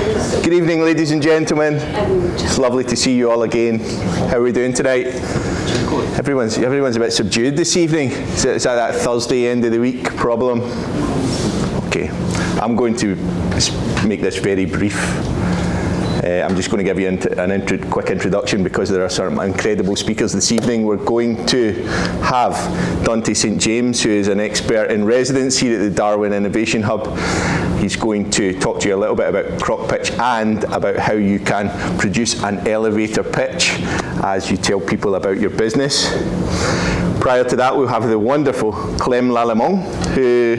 Good evening, ladies and gentlemen. It's lovely to see you all again. How are we doing tonight? Everyone's a bit subdued this evening. Is that Thursday end of the week problem? Okay, I'm going to make this very brief. I'm just going to give you a quick introduction because there are some incredible speakers this evening. We're going to have Dante St. James, who is an expert in residence here at the Darwin Innovation Hub. He's going to talk to you a little bit about crock pitch and about how you can produce an elevator pitch as you tell people about your business. Prior to that, we'll have the wonderful Clem Lallement, who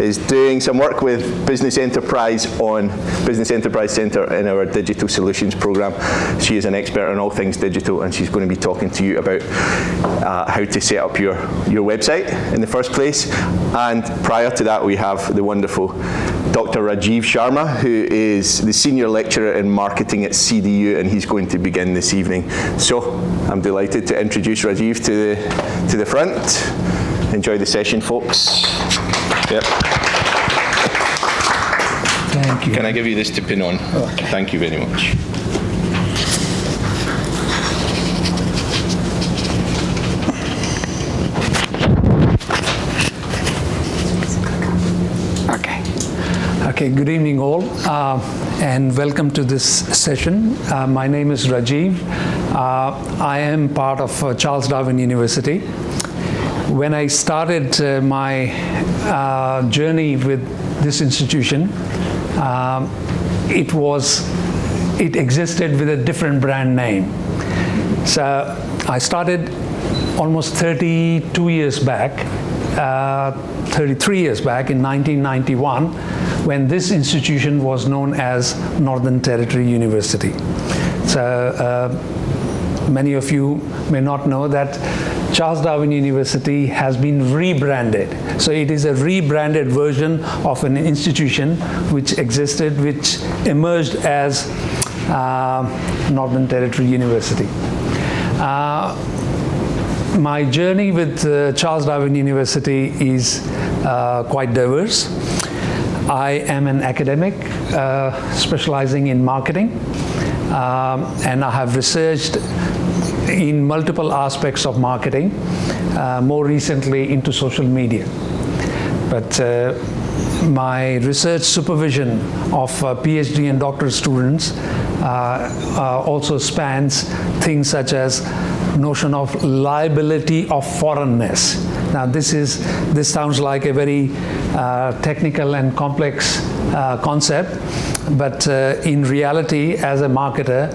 is doing some work with Business Enterprise on Business Enterprise Centre in our Digital Solutions programme. She is an expert on all things digital, and she's going to be talking to you about how to set up your website in the first place. And prior to that, we have the wonderful Dr. Rajeev Sharma, who is the Senior Lecturer in Marketing at CDU, and he's going to begin this evening. So I'm delighted to introduce Rajeev to the front. Enjoy the session, folks. Yep. Thank you. Can I give you this to pin on? Okay. Thank you very much. Okay, good evening all, and welcome to this session. My name is Rajeev. I am part of Charles Darwin University. When I started my journey with this institution, it existed with a different brand name. So I started almost 32 years back, 33 years back in 1991, when this institution was known as Northern Territory University. So many of you may not know that Charles Darwin University has been rebranded. So it is a rebranded version of an institution which existed, which emerged as Northern Territory University. My journey with Charles Darwin University is quite diverse. I am an academic specializing in marketing, and I have researched in multiple aspects of marketing, more recently into social media. But my research supervision of PhD and doctoral students also spans things such as notion of liability of foreignness. Now this sounds like a very technical and complex concept, but in reality, as a marketer,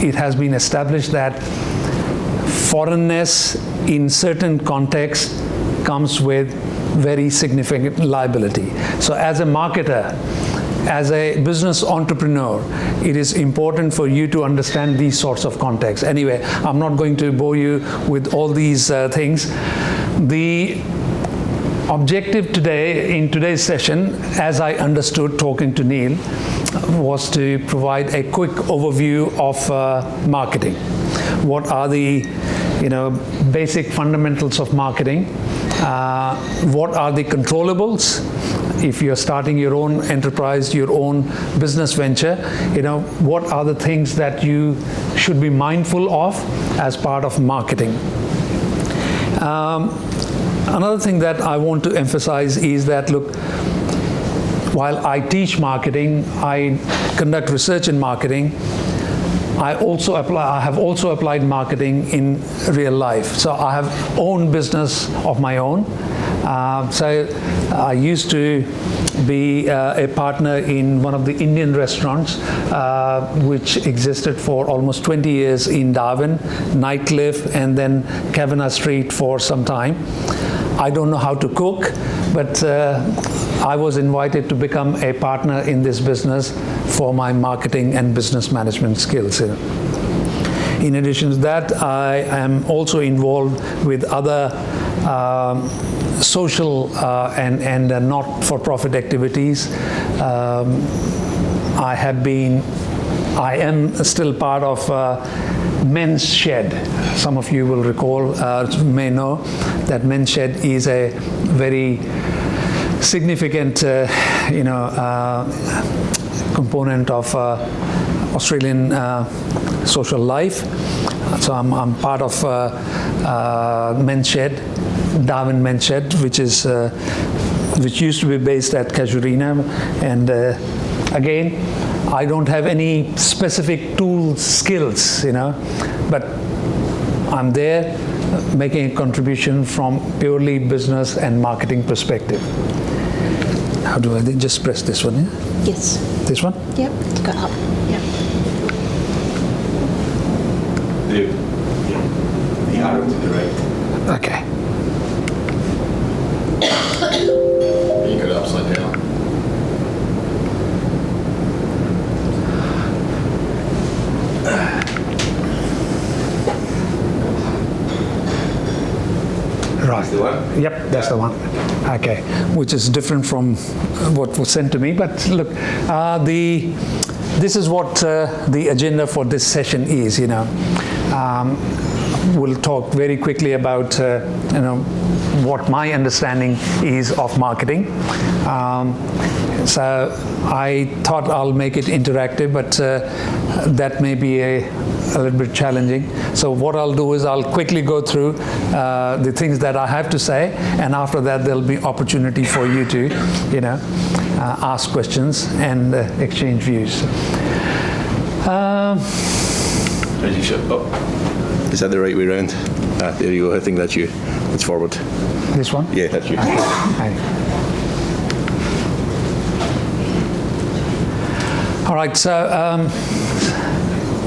it has been established that foreignness in certain contexts comes with very significant liability. So as a marketer, as a business entrepreneur, it is important for you to understand these sorts of contexts. Anyway, I'm not going to bore you with all these things. The objective today, in today's session, as I understood talking to Neil, was to provide a quick overview of marketing. What are the basic fundamentals of marketing? What are the controllables? If you're starting your own enterprise, your own business venture, what are the things that you should be mindful of as part of marketing? Another thing that I want to emphasize is that, look, while I teach marketing, I conduct research in marketing, I have also applied marketing in real life. So I have own business of my own. So I used to be a partner in one of the Indian restaurants which existed for almost 20 years in Darwin, Nightcliff, and then Kavanagh Street for some time. I don't know how to cook, but I was invited to become a partner in this business for my marketing and business management skills. In addition to that, I am also involved with other social and not-for-profit activities. I am still part of Men's Shed. Some of you will recall, may know, that Men's Shed is a very significant, component of Australian social life. So I'm part of Men's Shed, Darwin Men's Shed, which used to be based at Casuarina, and again, I don't have any specific tools, skills, but I'm there making a contribution from purely business and marketing perspective. How do I just press this one? Yeah? Yes. This one? Yep. Go up. Yep. The arrow to the right. Okay. You got it upside down. Right. That's the one? Yep, that's the one. Okay, which is different from what was sent to me. But look, this is what the agenda for this session is. We'll talk very quickly about what my understanding is of marketing. So I thought I'll make it interactive, but that may be a little bit challenging. So what I'll do is I'll quickly go through the things that I have to say, and after that there'll be opportunity for you to, ask questions and exchange views. Is that the right way around? There you go. I think that's you. It's forward. This one? Yeah, that's you. Okay. All right. So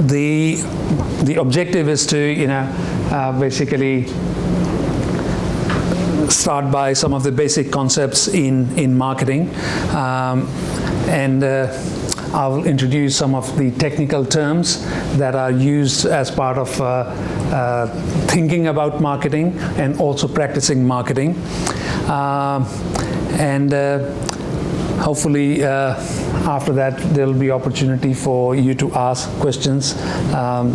the objective is to basically start by some of the basic concepts in marketing, and I will introduce some of the technical terms that are used as part of thinking about marketing and also practicing marketing, and hopefully after that there will be opportunity for you to ask questions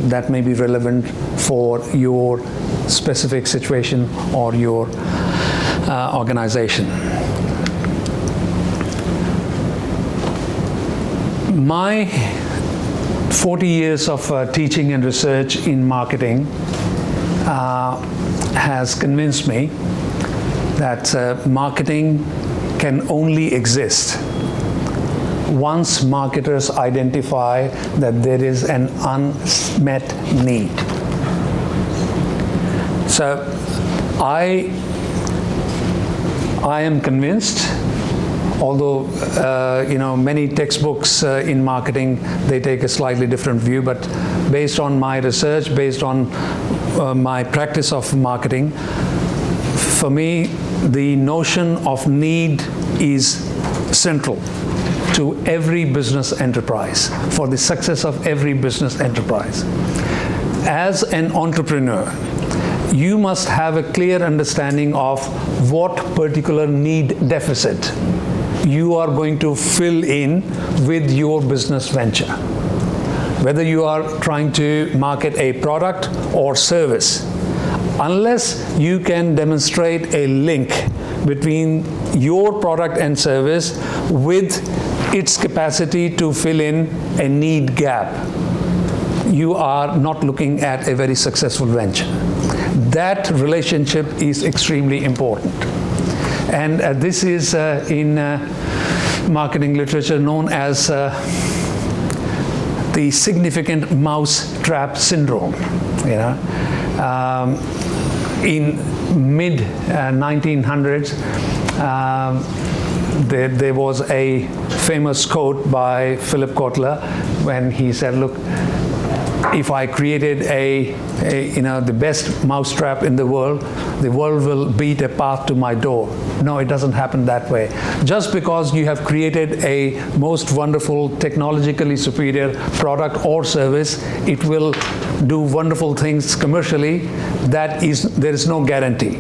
that may be relevant for your specific situation or your organization. My 40 years of teaching and research in marketing has convinced me that marketing can only exist once marketers identify that there is an unmet need. So I am convinced, although many textbooks in marketing, they take a slightly different view, but based on my research, based on my practice of marketing, for me the notion of need is central to every business enterprise, for the success of every business enterprise. As an entrepreneur, you must have a clear understanding of what particular need deficit you are going to fill in with your business venture. Whether you are trying to market a product or service, unless you can demonstrate a link between your product and service with its capacity to fill in a need gap, you are not looking at a very successful venture. That relationship is extremely important. And this is in marketing literature known as the significant mouse-trap syndrome. In mid-1900s, there was a famous quote by Philip Kotler when he said, "Look, if I created the best mousetrap in the world will beat a path to my door." No, it doesn't happen that way. Just because you have created a most wonderful, technologically superior product or service, it will do wonderful things commercially. There is no guarantee.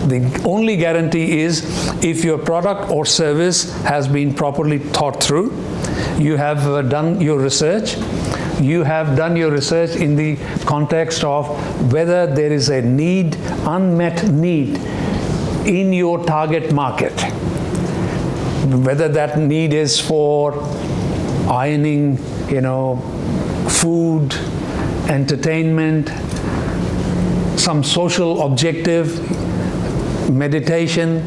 The only guarantee is if your product or service has been properly thought through, you have done your research. You have done your research in the context of whether there is a need, unmet need in your target market. whether that need is for ironing, food, entertainment, some social objective, meditation.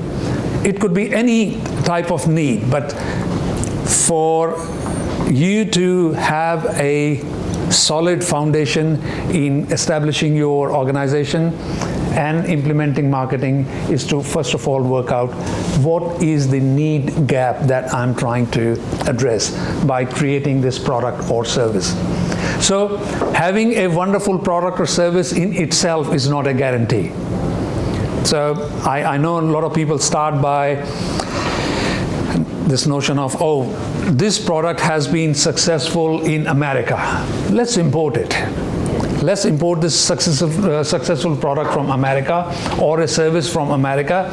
It could be any type of need, but for you to have a solid foundation in establishing your organization and implementing marketing is to first of all work out what is the need gap that I'm trying to address by creating this product or service. So having a wonderful product or service in itself is not a guarantee. So I know a lot of people start by this notion of, oh, this product has been successful in America. Let's import it. Let's import this successful product from America or a service from America.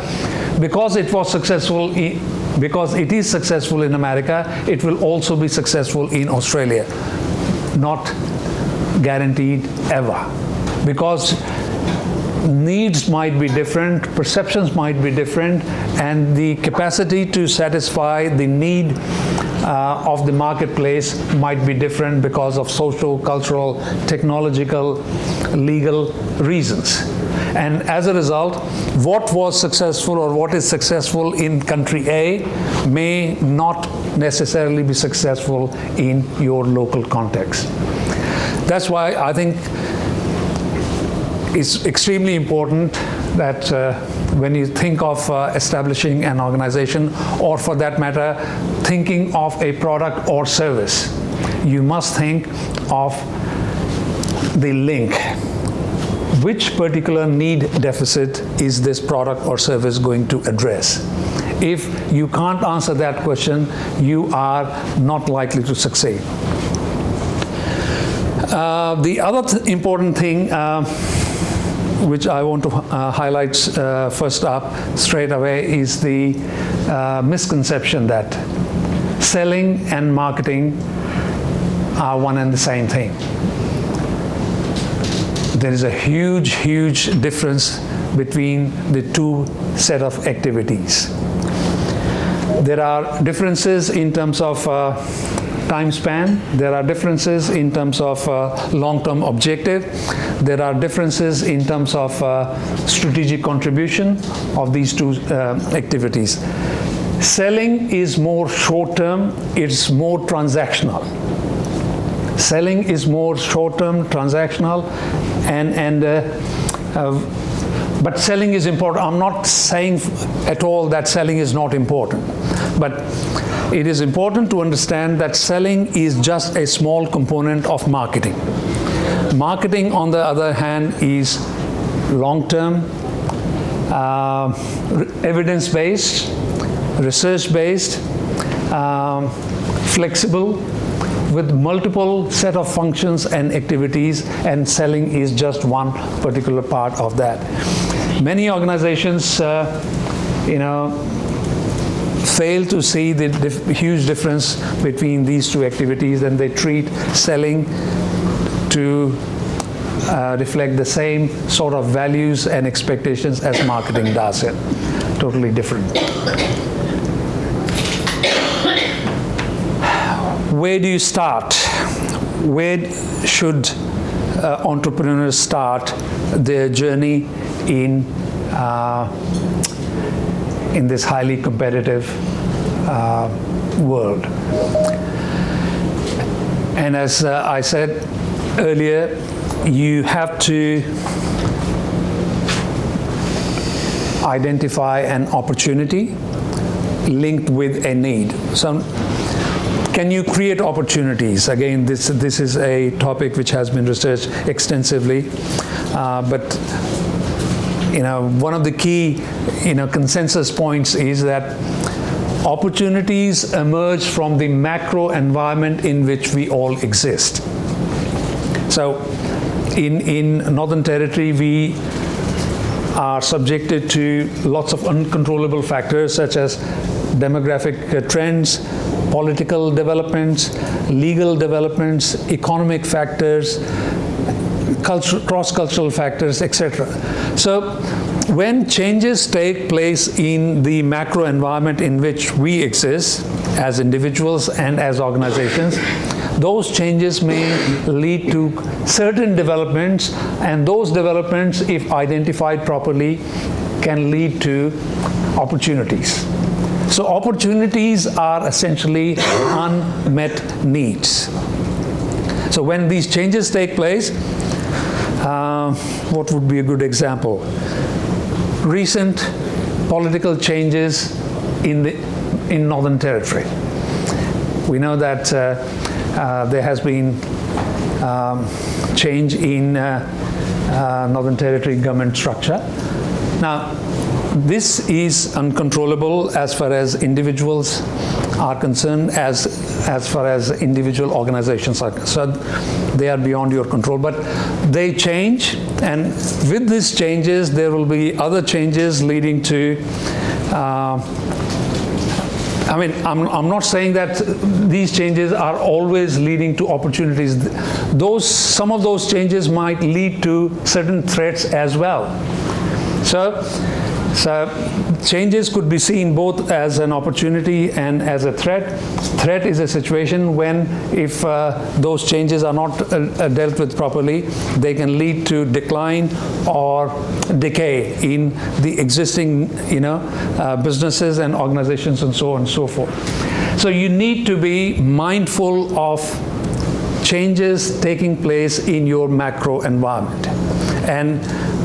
Because it was successful, because it is successful in America, it will also be successful in Australia. Not guaranteed ever. Because needs might be different, perceptions might be different, and the capacity to satisfy the need of the marketplace might be different because of social, cultural, technological, legal reasons. And as a result, what was successful or what is successful in country A may not necessarily be successful in your local context. That's why I think it's extremely important that when you think of establishing an organization, or for that matter, thinking of a product or service, you must think of the link. Which particular need deficit is this product or service going to address? If you can't answer that question, you are not likely to succeed. The other important thing which I want to highlight first up straight away is the misconception that selling and marketing are one and the same thing. There is a huge, huge difference between the two set of activities. There are differences in terms of time span. There are differences in terms of long-term objective. There are differences in terms of strategic contribution of these two activities. Selling is more short-term, it's more transactional. Selling is more short-term, transactional, but selling is important. I'm not saying at all that selling is not important, but it is important to understand that selling is just a small component of marketing. Marketing, on the other hand, is long-term, evidence-based, research-based, flexible, with multiple set of functions and activities, and selling is just one particular part of that. Many organizations, fail to see the huge difference between these two activities, and they treat selling to reflect the same sort of values and expectations as marketing does it. Totally different. Where do you start? Where should entrepreneurs start their journey in this highly competitive world? And as I said earlier, you have to identify an opportunity linked with a need. So, can you create opportunities? Again, this is a topic which has been researched extensively, but one of the key consensus points is that opportunities emerge from the macro environment in which we all exist. So in Northern Territory, we are subjected to lots of uncontrollable factors such as demographic trends, political developments, legal developments, economic factors, cross-cultural factors, etc. So when changes take place in the macro environment in which we exist as individuals and as organizations, those changes may lead to certain developments, and those developments, if identified properly, can lead to opportunities. So opportunities are essentially unmet needs. So when these changes take place, what would be a good example? Recent political changes in Northern Territory. We know that there has been change in Northern Territory government structure. Now, this is uncontrollable as far as individuals are concerned, as far as individual organizations are concerned. They are beyond your control, but they change, and with these changes there will be other changes leading to I'm not saying that these changes are always leading to opportunities. Some of those changes might lead to certain threats as well. So changes could be seen both as an opportunity and as a threat. Threat is a situation when, if those changes are not dealt with properly, they can lead to decline or decay in the existing, businesses and organizations and so on and so forth. So you need to be mindful of changes taking place in your macro environment, and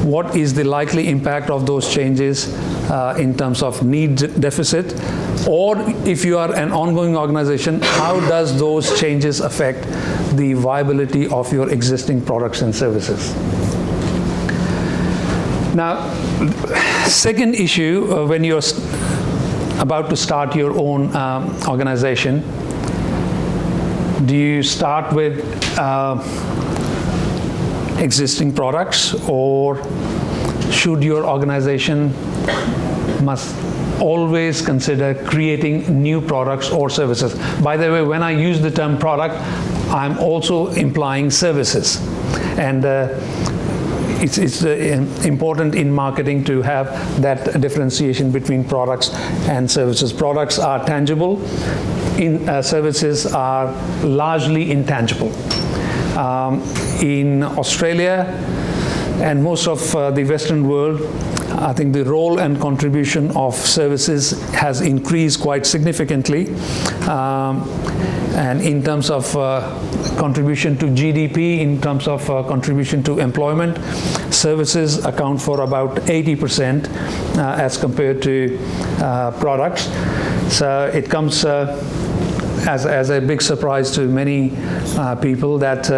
what is the likely impact of those changes in terms of need deficit, or if you are an ongoing organization, how does those changes affect the viability of your existing products and services? Now, second issue, when you're about to start your own organization, do you start with existing products, or should your organization must always consider creating new products or services? By the way, when I use the term product, I'm also implying services, and it's important in marketing to have that differentiation between products and services. Products are tangible, services are largely intangible. In Australia and most of the Western world, I think the role and contribution of services has increased quite significantly. And in terms of contribution to GDP, in terms of contribution to employment, services account for about 80% as compared to products. So it comes as a big surprise to many people that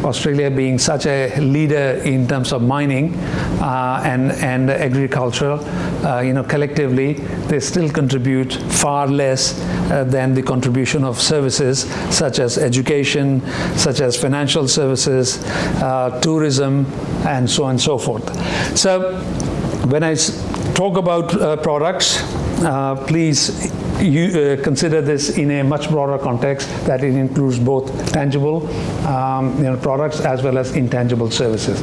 Australia, being such a leader in terms of mining and agriculture, collectively they still contribute far less than the contribution of services such as education, such as financial services, tourism, and so on and so forth. So when I talk about products, please consider this in a much broader context, that it includes both tangible products as well as intangible services.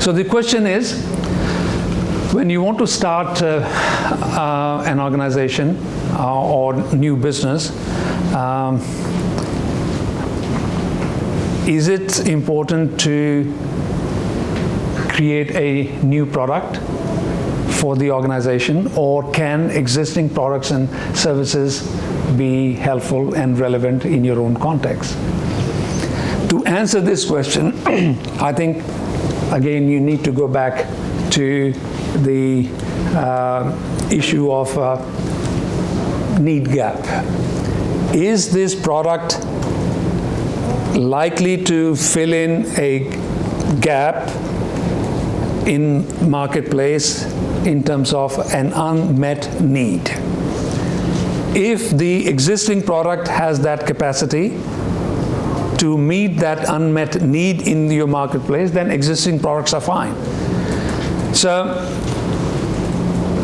So the question is, when you want to start an organization or new business, is it important to create a new product for the organization, or can existing products and services be helpful and relevant in your own context? To answer this question, I think, again, you need to go back to the issue of need gap. Is this product likely to fill in a gap in marketplace in terms of an unmet need? If the existing product has that capacity to meet that unmet need in your marketplace, then existing products are fine. So,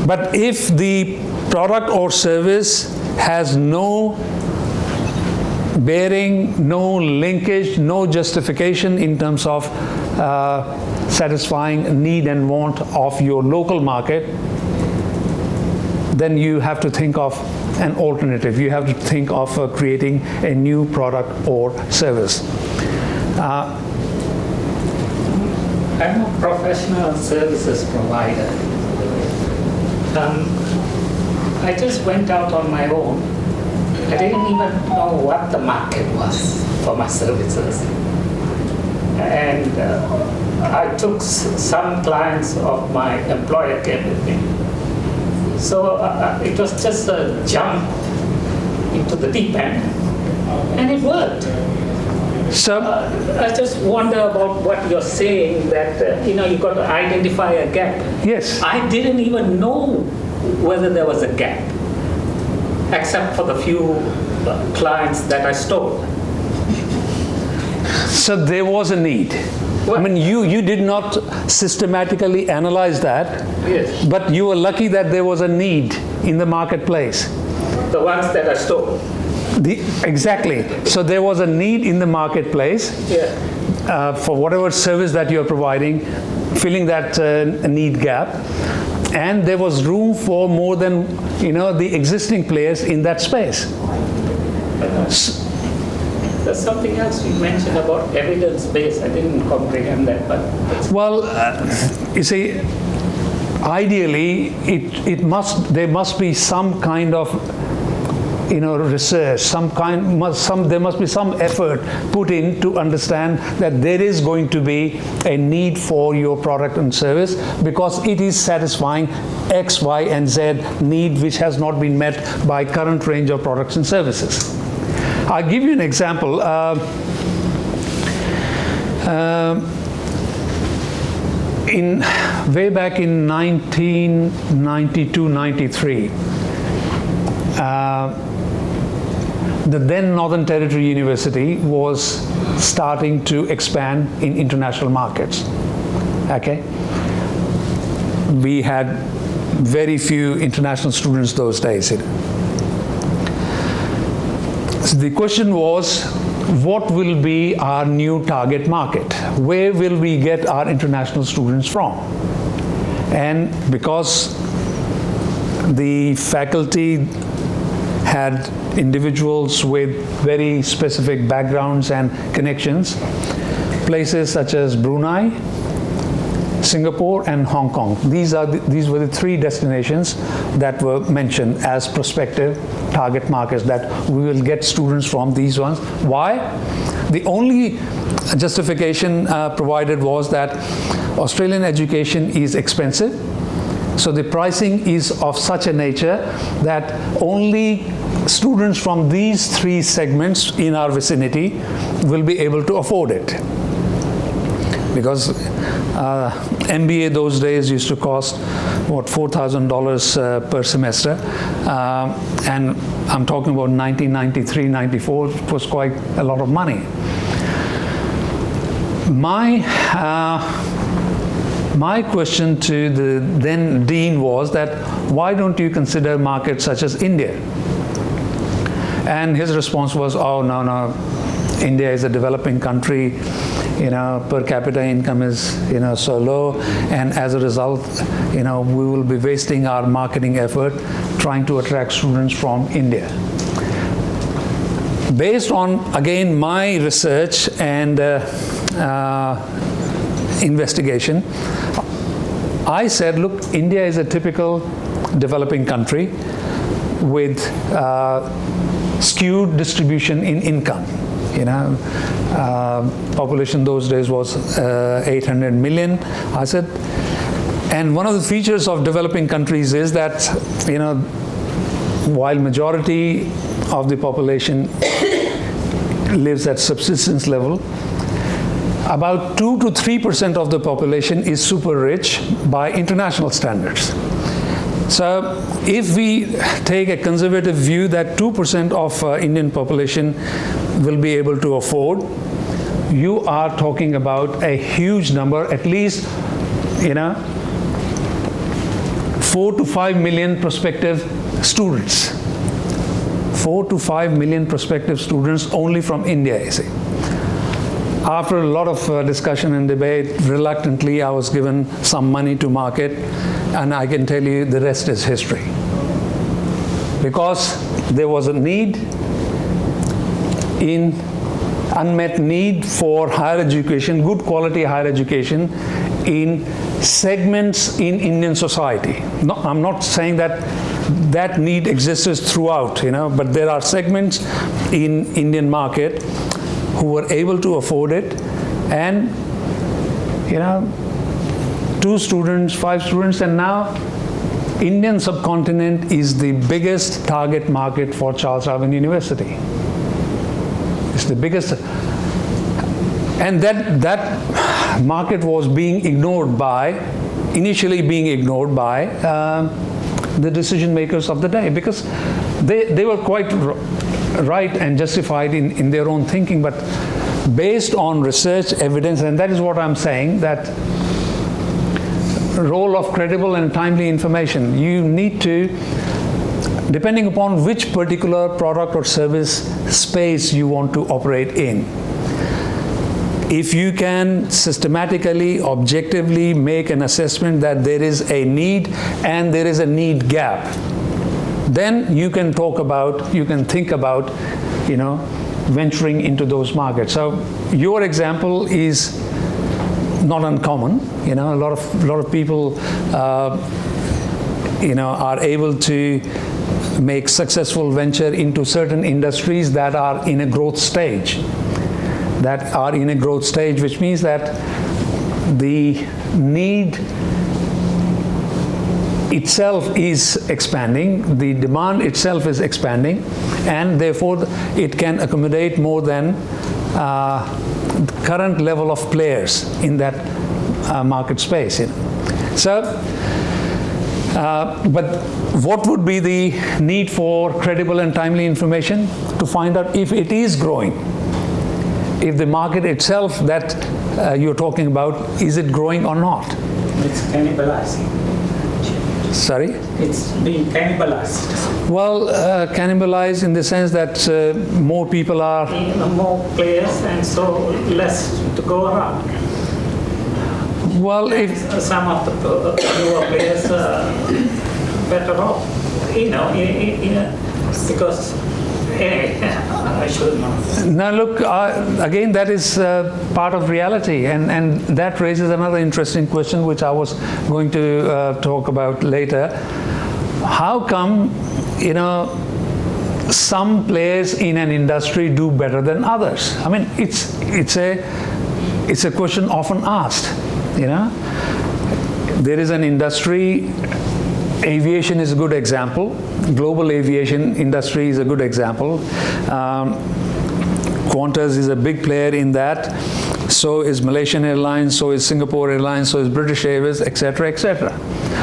but if the product or service has no bearing, no linkage, no justification in terms of satisfying need and want of your local market, then you have to think of an alternative. You have to think of creating a new product or service. I'm a professional services provider. I just went out on my own. I didn't even know what the market was for my services. And I took some clients of my employer came with me. So it was just a jump into the deep end, and it worked. So I just wonder about what you're saying, that you got to identify a gap. yes, I didn't even know whether there was a gap, except for the few clients that I stole. so there was a need. I mean, you did not systematically analyze that, Yes, but you were lucky that there was a need in the marketplace. the ones that I stole. Exactly. So there was a need in the marketplace Yeah. for whatever service that you're providing, filling that need gap, and there was room for more than the existing players in that space. There's something else you mentioned about evidence-based. I didn't comprehend that, but Well, you see, ideally, there must be some kind of research, there must be some effort put in to understand that there is going to be a need for your product and service because it is satisfying X, Y, and Z need which has not been met by current range of products and services. I'll give you an example. Way back in 1992-93, the then Northern Territory University was starting to expand in international markets. Okay, we had very few international students those days. So the question was, what will be our new target market? Where will we get our international students from? And because the faculty had individuals with very specific backgrounds and connections, places such as Brunei, Singapore, and Hong Kong. These were the three destinations that were mentioned as prospective target markets, that we will get students from these ones. Why? The only justification provided was that Australian education is expensive, so the pricing is of such a nature that only students from these three segments in our vicinity will be able to afford it. Because MBA those days used to cost, $4,000 per semester. And I'm talking about 1993, 94, it was quite a lot of money. My question to the then dean was that, why don't you consider markets such as India? And his response was, oh, no, India is a developing country, per capita income is, so low, and as a result, we will be wasting our marketing effort trying to attract students from India. Based on, again, my research and investigation, I said, look, India is a typical developing country with skewed distribution in income. Population those days was 800 million. I said, and one of the features of developing countries is that, while majority of the population lives at subsistence level, about 2 to 3% of the population is super rich by international standards. So if we take a conservative view that 2% of Indian population will be able to afford, you are talking about a huge number, at least 4 to 5 million prospective students. 4 to 5 million prospective students only from India, you see. after a lot of discussion and debate, reluctantly I was given some money to market, and I can tell you the rest is history. Because there was a unmet need for higher education, good quality higher education in segments in Indian society. No, I'm not saying that that need exists throughout, but there are segments in Indian market who were able to afford it, and 2 students, 5 students, and now Indian subcontinent is the biggest target market for Charles Darwin University. It's the biggest, and that market was initially being ignored by the decision makers of the day, because they were quite right and justified in their own thinking, but based on research evidence, and that is what I'm saying, that role of credible and timely information. You need to, depending upon which particular product or service space you want to operate in, if you can systematically, objectively make an assessment that there is a need and there is a need gap, then you can think about, venturing into those markets. So your example is not uncommon. A lot of people, are able to make successful venture into certain industries that are in a growth stage. Which means that the need itself is expanding, the demand itself is expanding, and therefore it can accommodate more than the current level of players in that market space. So, but what would be the need for credible and timely information? To find out if it is growing. If the market itself that you're talking about, is it growing or not? It's cannibalizing. Sorry? It's being cannibalized. Well, cannibalized in the sense that more people are... More players, and so less to go around. Well, if... Some of the newer players are better off, because... I should know. Now look, again, that is part of reality, and that raises another interesting question which I was going to talk about later. How come, some players in an industry do better than others? I mean, it's a question often asked, There is an industry, aviation is a good example. Global aviation industry is a good example. Qantas is a big player in that. So is Malaysian Airlines, so is Singapore Airlines, so is British Airways, etc., etc.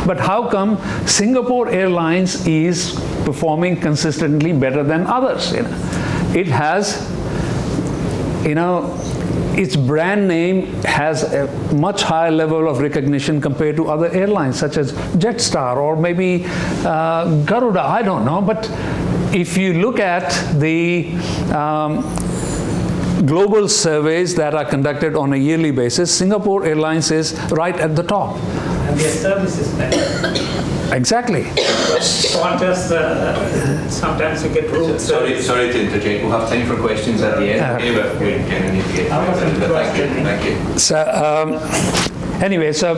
But how come Singapore Airlines is performing consistently better than others? It has, its brand name has a much higher level of recognition compared to other airlines such as Jetstar or maybe Garuda, I don't know. But if you look at the global surveys that are conducted on a yearly basis, Singapore Airlines is right at the top. And their service is better. Exactly. Qantas, sometimes you get rude. Sorry to interject. We'll have time for questions at the end. Okay, but we kind of need to get. Thank you. So anyway, so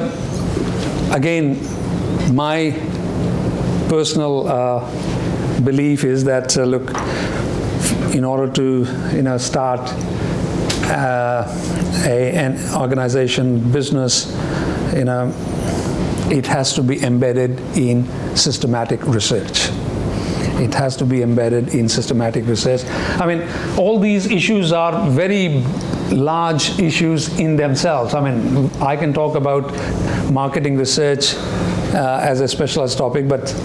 again, my personal belief is that look, in order to start an organization, business, it has to be embedded in systematic research. It has to be embedded in systematic research. I mean, all these issues are very large issues in themselves. I mean, I can talk about marketing research as a specialized topic, but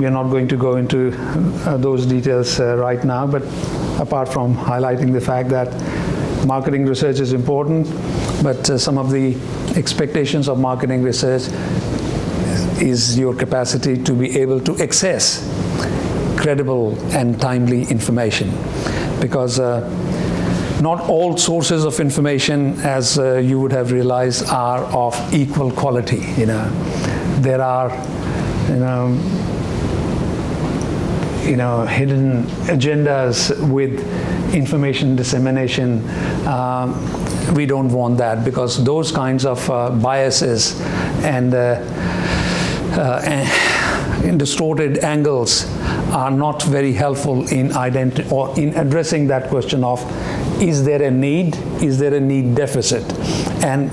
we are not going to go into those details right now. But apart from highlighting the fact that marketing research is important, but some of the expectations of marketing research is your capacity to be able to access credible and timely information. Because not all sources of information, as you would have realized, are of equal quality. There are, hidden agendas with information dissemination. We don't want that, because those kinds of biases and distorted angles are not very helpful in addressing that question of, is there a need deficit, and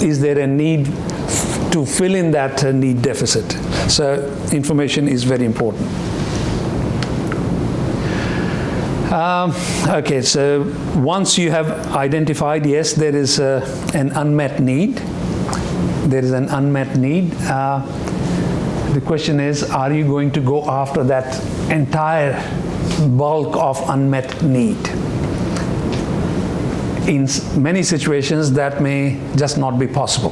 is there a need to fill in that need deficit. So information is very important. Okay, so once you have identified, yes, there is an unmet need. There is an unmet need. The question is, are you going to go after that entire bulk of unmet need? In many situations, that may just not be possible.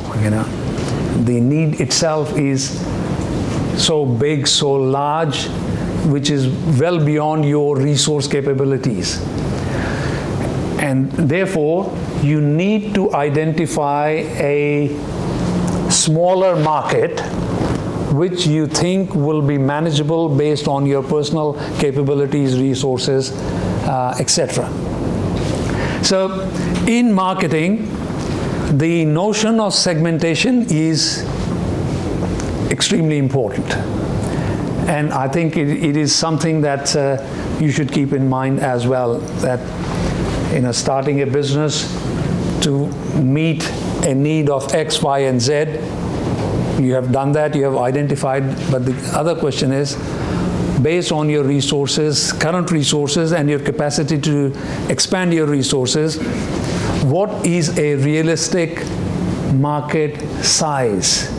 The need itself is so big, so large, which is well beyond your resource capabilities. And therefore, you need to identify a smaller market which you think will be manageable based on your personal capabilities, resources, etc. So in marketing, the notion of segmentation is extremely important. And I think it is something that you should keep in mind as well, that starting a business to meet a need of X, Y, and Z, you have done that, you have identified, but the other question is, based on your resources, current resources, and your capacity to expand your resources, what is a realistic market size?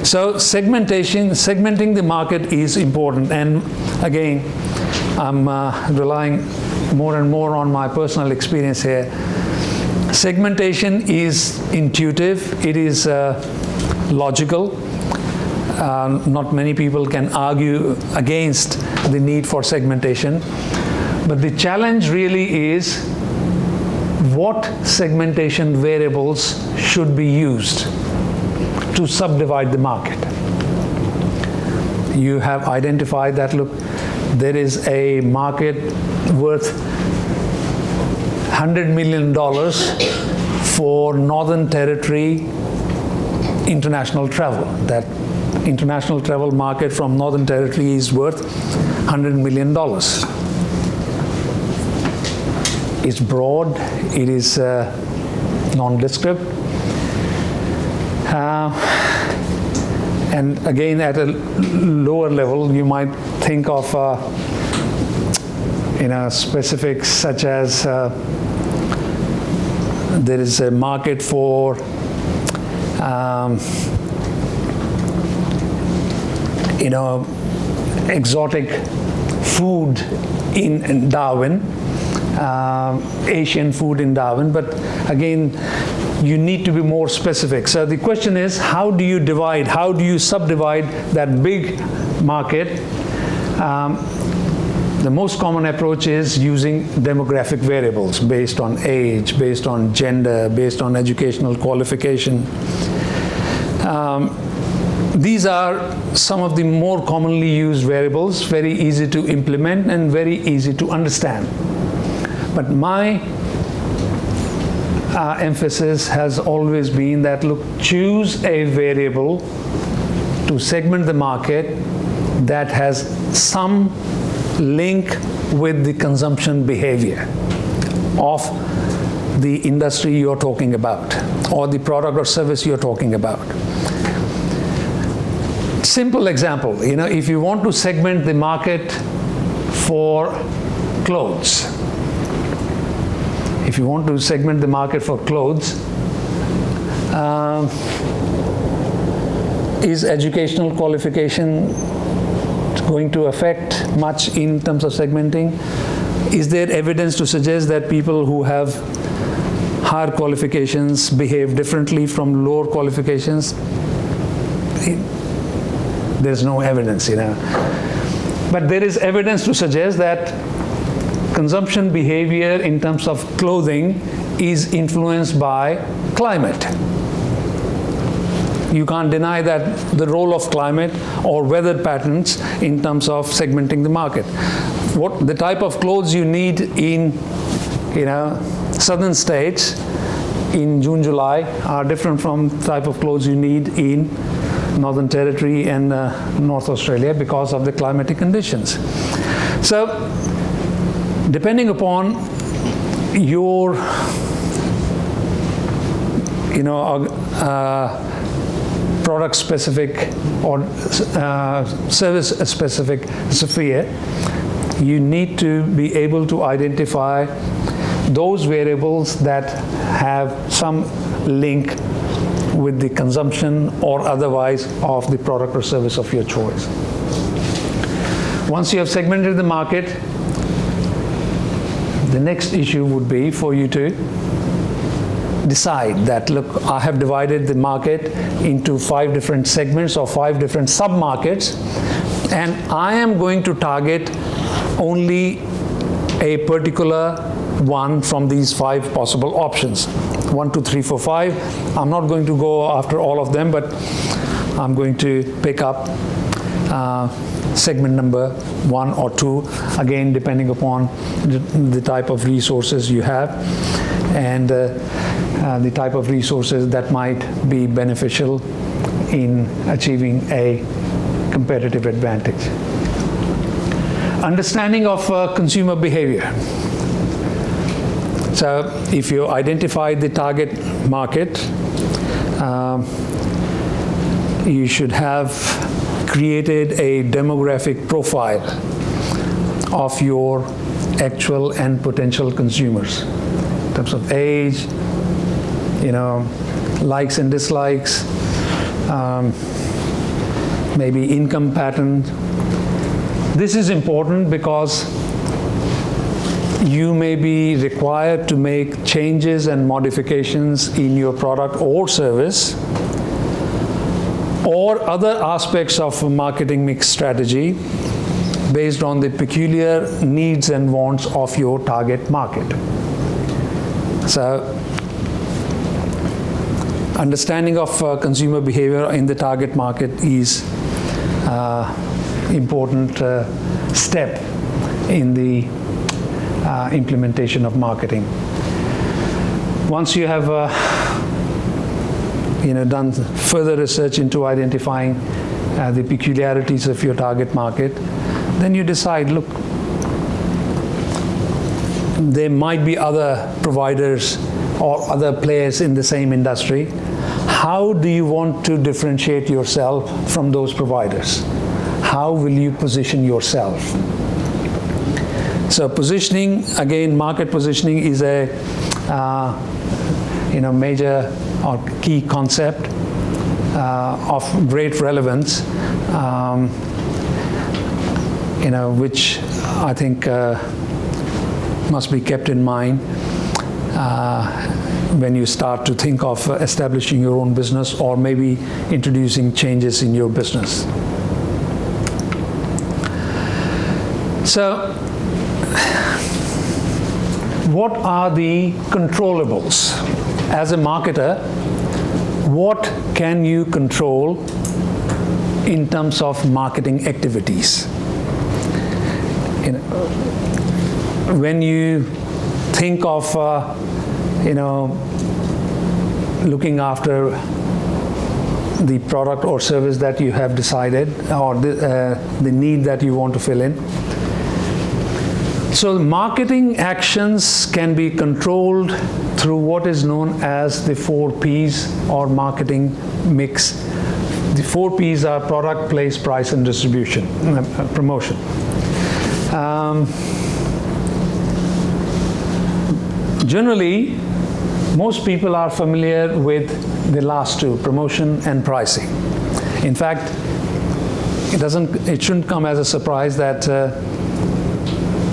So segmenting the market is important. And again, I'm relying more and more on my personal experience here. Segmentation is intuitive, it is logical. Not many people can argue against the need for segmentation. But the challenge really is, what segmentation variables should be used to subdivide the market? You have identified that, look, there is a market worth $100 million for Northern Territory international travel. That international travel market from Northern Territory is worth $100 million. It's broad, it is nondescript. And again, at a lower level, you might think of specifics such as there is a market for exotic food in Darwin, Asian food in Darwin, but again, you need to be more specific. So the question is, how do you subdivide that big market? The most common approach is using demographic variables based on age, based on gender, based on educational qualification. These are some of the more commonly used variables, very easy to implement and very easy to understand. But my emphasis has always been that, look, choose a variable to segment the market that has some link with the consumption behavior of the industry you're talking about, or the product or service you're talking about. Simple example, if you want to segment the market for clothes, if you want to segment the market for clothes, is educational qualification going to affect much in terms of segmenting? Is there evidence to suggest that people who have higher qualifications behave differently from lower qualifications? There's no evidence, But there is evidence to suggest that consumption behavior in terms of clothing is influenced by climate. You can't deny that the role of climate or weather patterns in terms of segmenting the market. What the type of clothes you need in southern states in June, July are different from the type of clothes you need in Northern Territory and North Australia because of the climatic conditions. So, depending upon your, product specific or service specific sphere, you need to be able to identify those variables that have some link with the consumption or otherwise of the product or service of your choice. Once you have segmented the market, the next issue would be for you to decide that, look, I have divided the market into 5 different segments or 5 different sub-markets, and I am going to target only a particular one from these 5 possible options. 1, 2, 3, 4, 5. I'm not going to go after all of them, but I'm going to pick up segment number 1 or 2, again depending upon the type of resources you have and the type of resources that might be beneficial in achieving a competitive advantage. Understanding of consumer behavior. So if you identify the target market, you should have created a demographic profile of your actual and potential consumers in terms of age, likes and dislikes, maybe income pattern. This is important because you may be required to make changes and modifications in your product or service or other aspects of a marketing mix strategy based on the peculiar needs and wants of your target market. So, understanding of consumer behavior in the target market is important step in the implementation of marketing. Once you have done further research into identifying the peculiarities of your target market, then you decide, look, there might be other providers or other players in the same industry. How do you want to differentiate yourself from those providers? How will you position yourself? So positioning, again, market positioning is a major or key concept of great relevance, which I think must be kept in mind when you start to think of establishing your own business or maybe introducing changes in your business. So, what are the controllables? As a marketer, what can you control in terms of marketing activities? When you think of looking after the product or service that you have decided or the need that you want to fill in. So marketing actions can be controlled through what is known as the 4 Ps or marketing mix. The 4 Ps are product, place, price, and distribution, promotion. Generally, most people are familiar with the last 2, promotion and pricing. In fact, it shouldn't come as a surprise that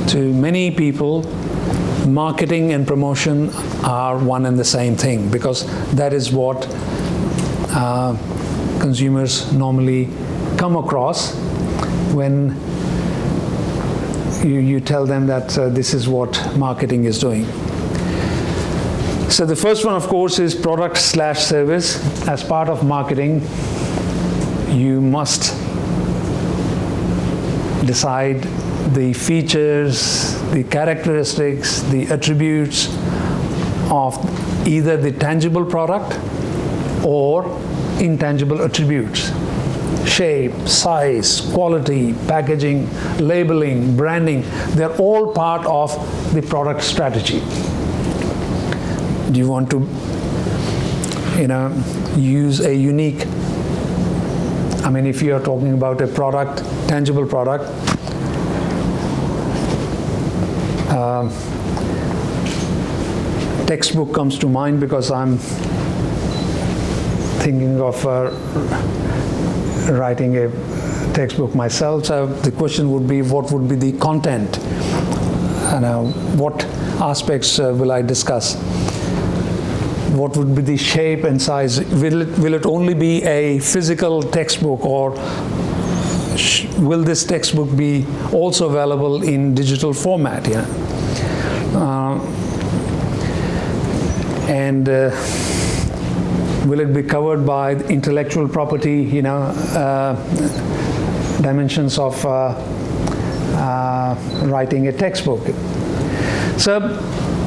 to many people, marketing and promotion are one and the same thing, because that is what consumers normally come across when you tell them that this is what marketing is doing. So the first one, of course, is product/service. As part of marketing, you must decide the features, the characteristics, the attributes of either the tangible product or intangible attributes. Shape, size, quality, packaging, labeling, branding, they're all part of the product strategy. Do you want to, use a unique, if you are talking about a product, tangible product, textbook comes to mind because I'm thinking of writing a textbook myself. So the question would be, what would be the content? What aspects will I discuss? What would be the shape and size? Will it only be a physical textbook, or will this textbook be also available in digital format? Will it be covered by intellectual property, dimensions of writing a textbook? So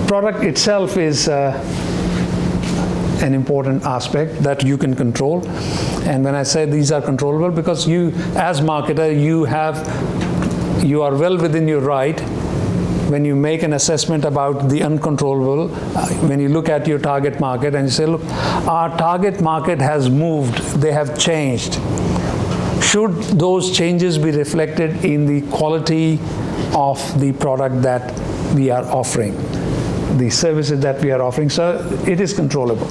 product itself is an important aspect that you can control. And when I say these are controllable, because you, as marketer, you are well within your right when you make an assessment about the uncontrollable, when you look at your target market and you say, look, our target market has moved, they have changed. Should those changes be reflected in the quality of the product that we are offering, the services that we are offering? So it is controllable.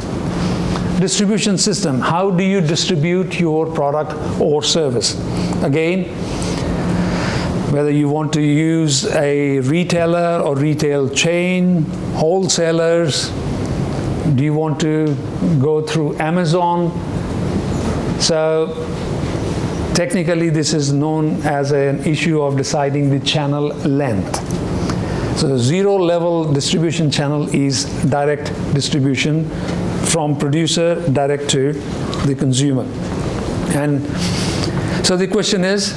Distribution system, how do you distribute your product or service? Again, whether you want to use a retailer or retail chain, wholesalers, do you want to go through Amazon? So technically this is known as an issue of deciding the channel length. So the zero-level distribution channel is direct distribution from producer direct to the consumer. And so the question is,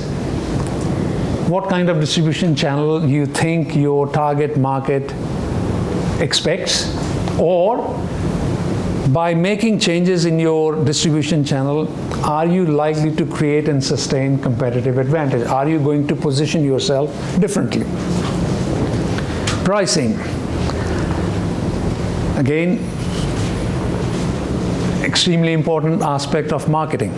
what kind of distribution channel you think your target market expects? Or by making changes in your distribution channel, are you likely to create and sustain competitive advantage? Are you going to position yourself differently? Pricing. Again, extremely important aspect of marketing.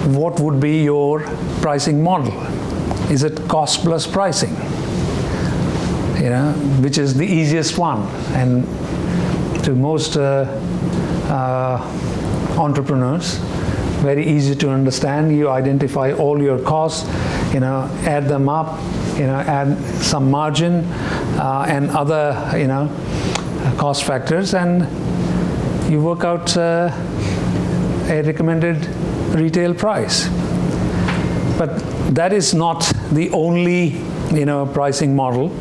What would be your pricing model? Is it cost plus pricing? Which is the easiest one, and to most entrepreneurs, very easy to understand. You identify all your costs, add them up, add some margin and other, cost factors, and you work out a recommended retail price. But that is not the only, pricing model.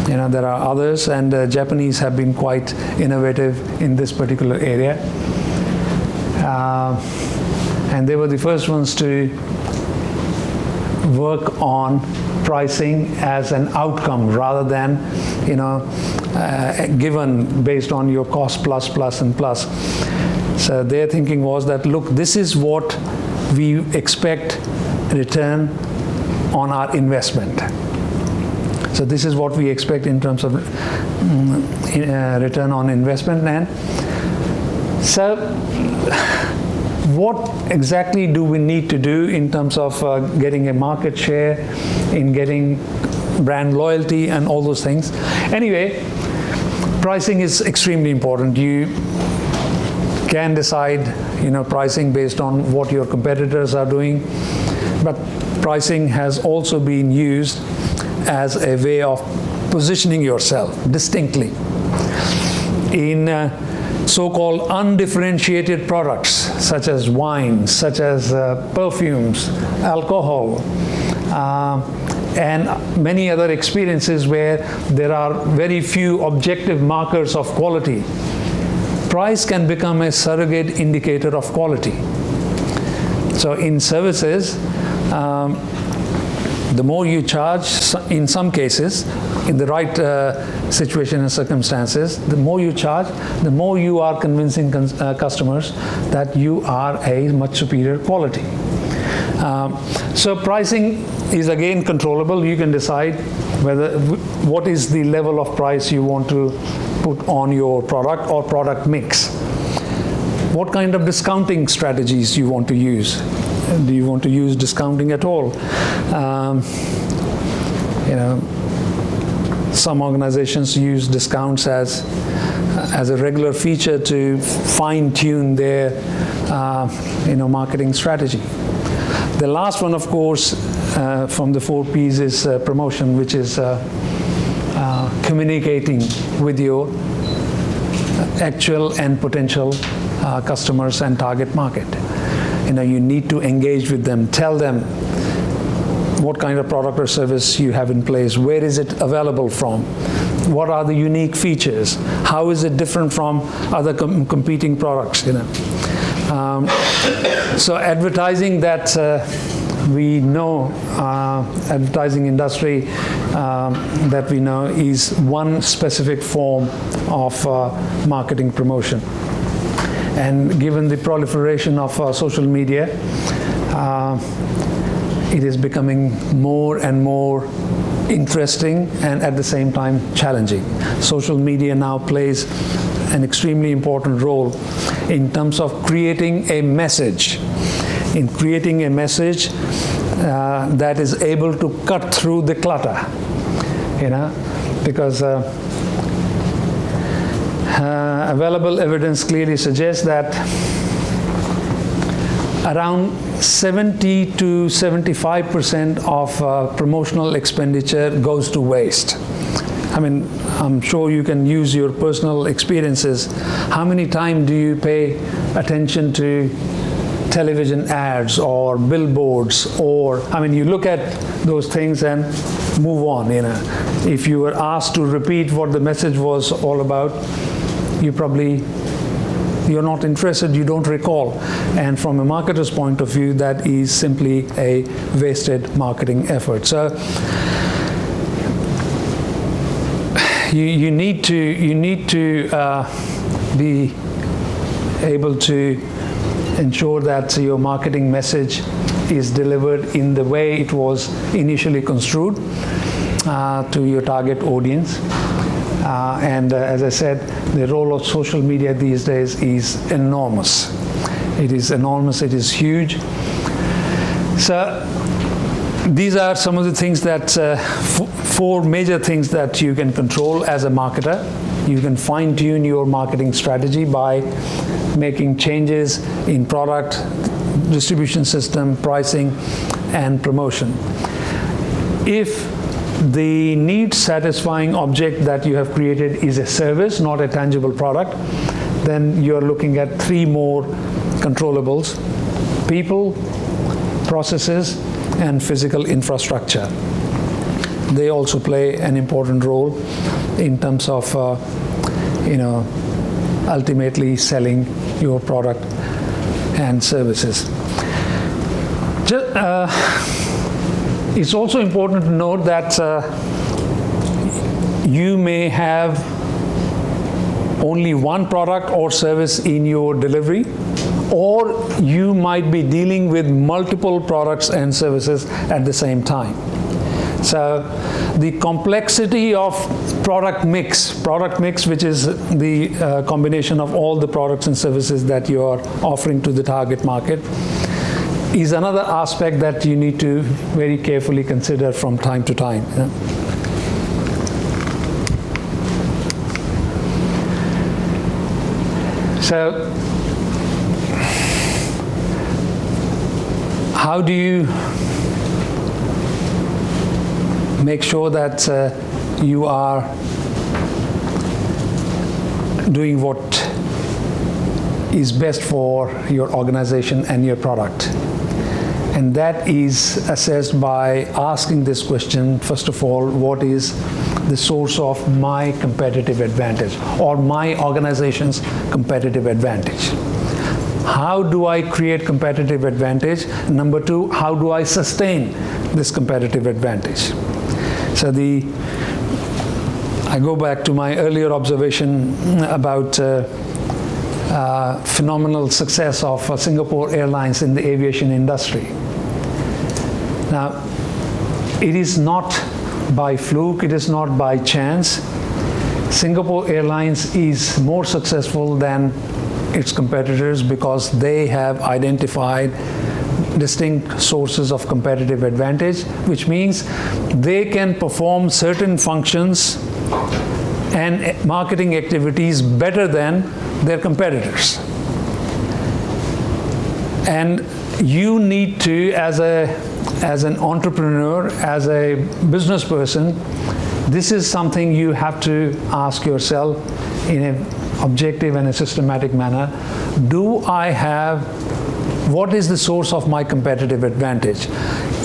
There are others, and the Japanese have been quite innovative in this particular area. And they were the first ones to work on pricing as an outcome rather than, given based on your cost plus, plus, and plus. So their thinking was that, look, this is what we expect return on our investment. So this is what we expect in terms of return on investment. And so what exactly do we need to do in terms of getting a market share, in getting brand loyalty and all those things? Anyway, pricing is extremely important. You can decide, pricing based on what your competitors are doing, but pricing has also been used as a way of positioning yourself distinctly. In so-called undifferentiated products, such as wine, such as perfumes, alcohol, and many other experiences where there are very few objective markers of quality, price can become a surrogate indicator of quality. So in services, the more you charge, in some cases, in the right situation and circumstances, the more you charge, the more you are convincing customers that you are a much superior quality. So pricing is again controllable. You can decide what is the level of price you want to put on your product or product mix. What kind of discounting strategies you want to use? Do you want to use discounting at all? Some organizations use discounts as a regular feature to fine-tune their marketing strategy. The last one, of course, from the 4 Ps is promotion, which is communicating with your actual and potential customers and target market. You need to engage with them, tell them what kind of product or service you have in place, where is it available from, what are the unique features, how is it different from other competing products. So advertising that we know, advertising industry that we know is one specific form of marketing promotion. And given the proliferation of social media, it is becoming more and more interesting and at the same time challenging. Social media now plays an extremely important role in terms of creating a message. In creating a message that is able to cut through the clutter, because available evidence clearly suggests that around 70 to 75% of promotional expenditure goes to waste. I'm sure you can use your personal experiences. How many times do you pay attention to television ads or billboards, or you look at those things and move on. If you were asked to repeat what the message was all about, you're not interested, you don't recall. And from a marketer's point of view, that is simply a wasted marketing effort. So you need to be able to ensure that your marketing message is delivered in the way it was initially construed to your target audience. And as I said, the role of social media these days is enormous. It is enormous, it is huge. So these are some of the things that, 4 major things that you can control as a marketer. You can fine-tune your marketing strategy by making changes in product, distribution system, pricing, and promotion. If the need-satisfying object that you have created is a service, not a tangible product, then you're looking at 3 more controllables: people, processes, and physical infrastructure. They also play an important role in terms of ultimately selling your product and services. It's also important to note that you may have only one product or service in your delivery, or you might be dealing with multiple products and services at the same time. So the complexity of product mix, which is the combination of all the products and services that you are offering to the target market, is another aspect that you need to very carefully consider from time to time. So, how do you make sure that you are doing what is best for your organization and your product. And that is assessed by asking this question, first of all, what is the source of my competitive advantage or my organization's competitive advantage? How do I create competitive advantage? Number two, how do I sustain this competitive advantage? So I go back to my earlier observation about phenomenal success of Singapore Airlines in the aviation industry. Now, it is not by fluke, it is not by chance. Singapore Airlines is more successful than its competitors because they have identified distinct sources of competitive advantage, which means they can perform certain functions and marketing activities better than their competitors. And you need to, as an entrepreneur, as a business person, this is something you have to ask yourself in an objective and a systematic manner. What is the source of my competitive advantage?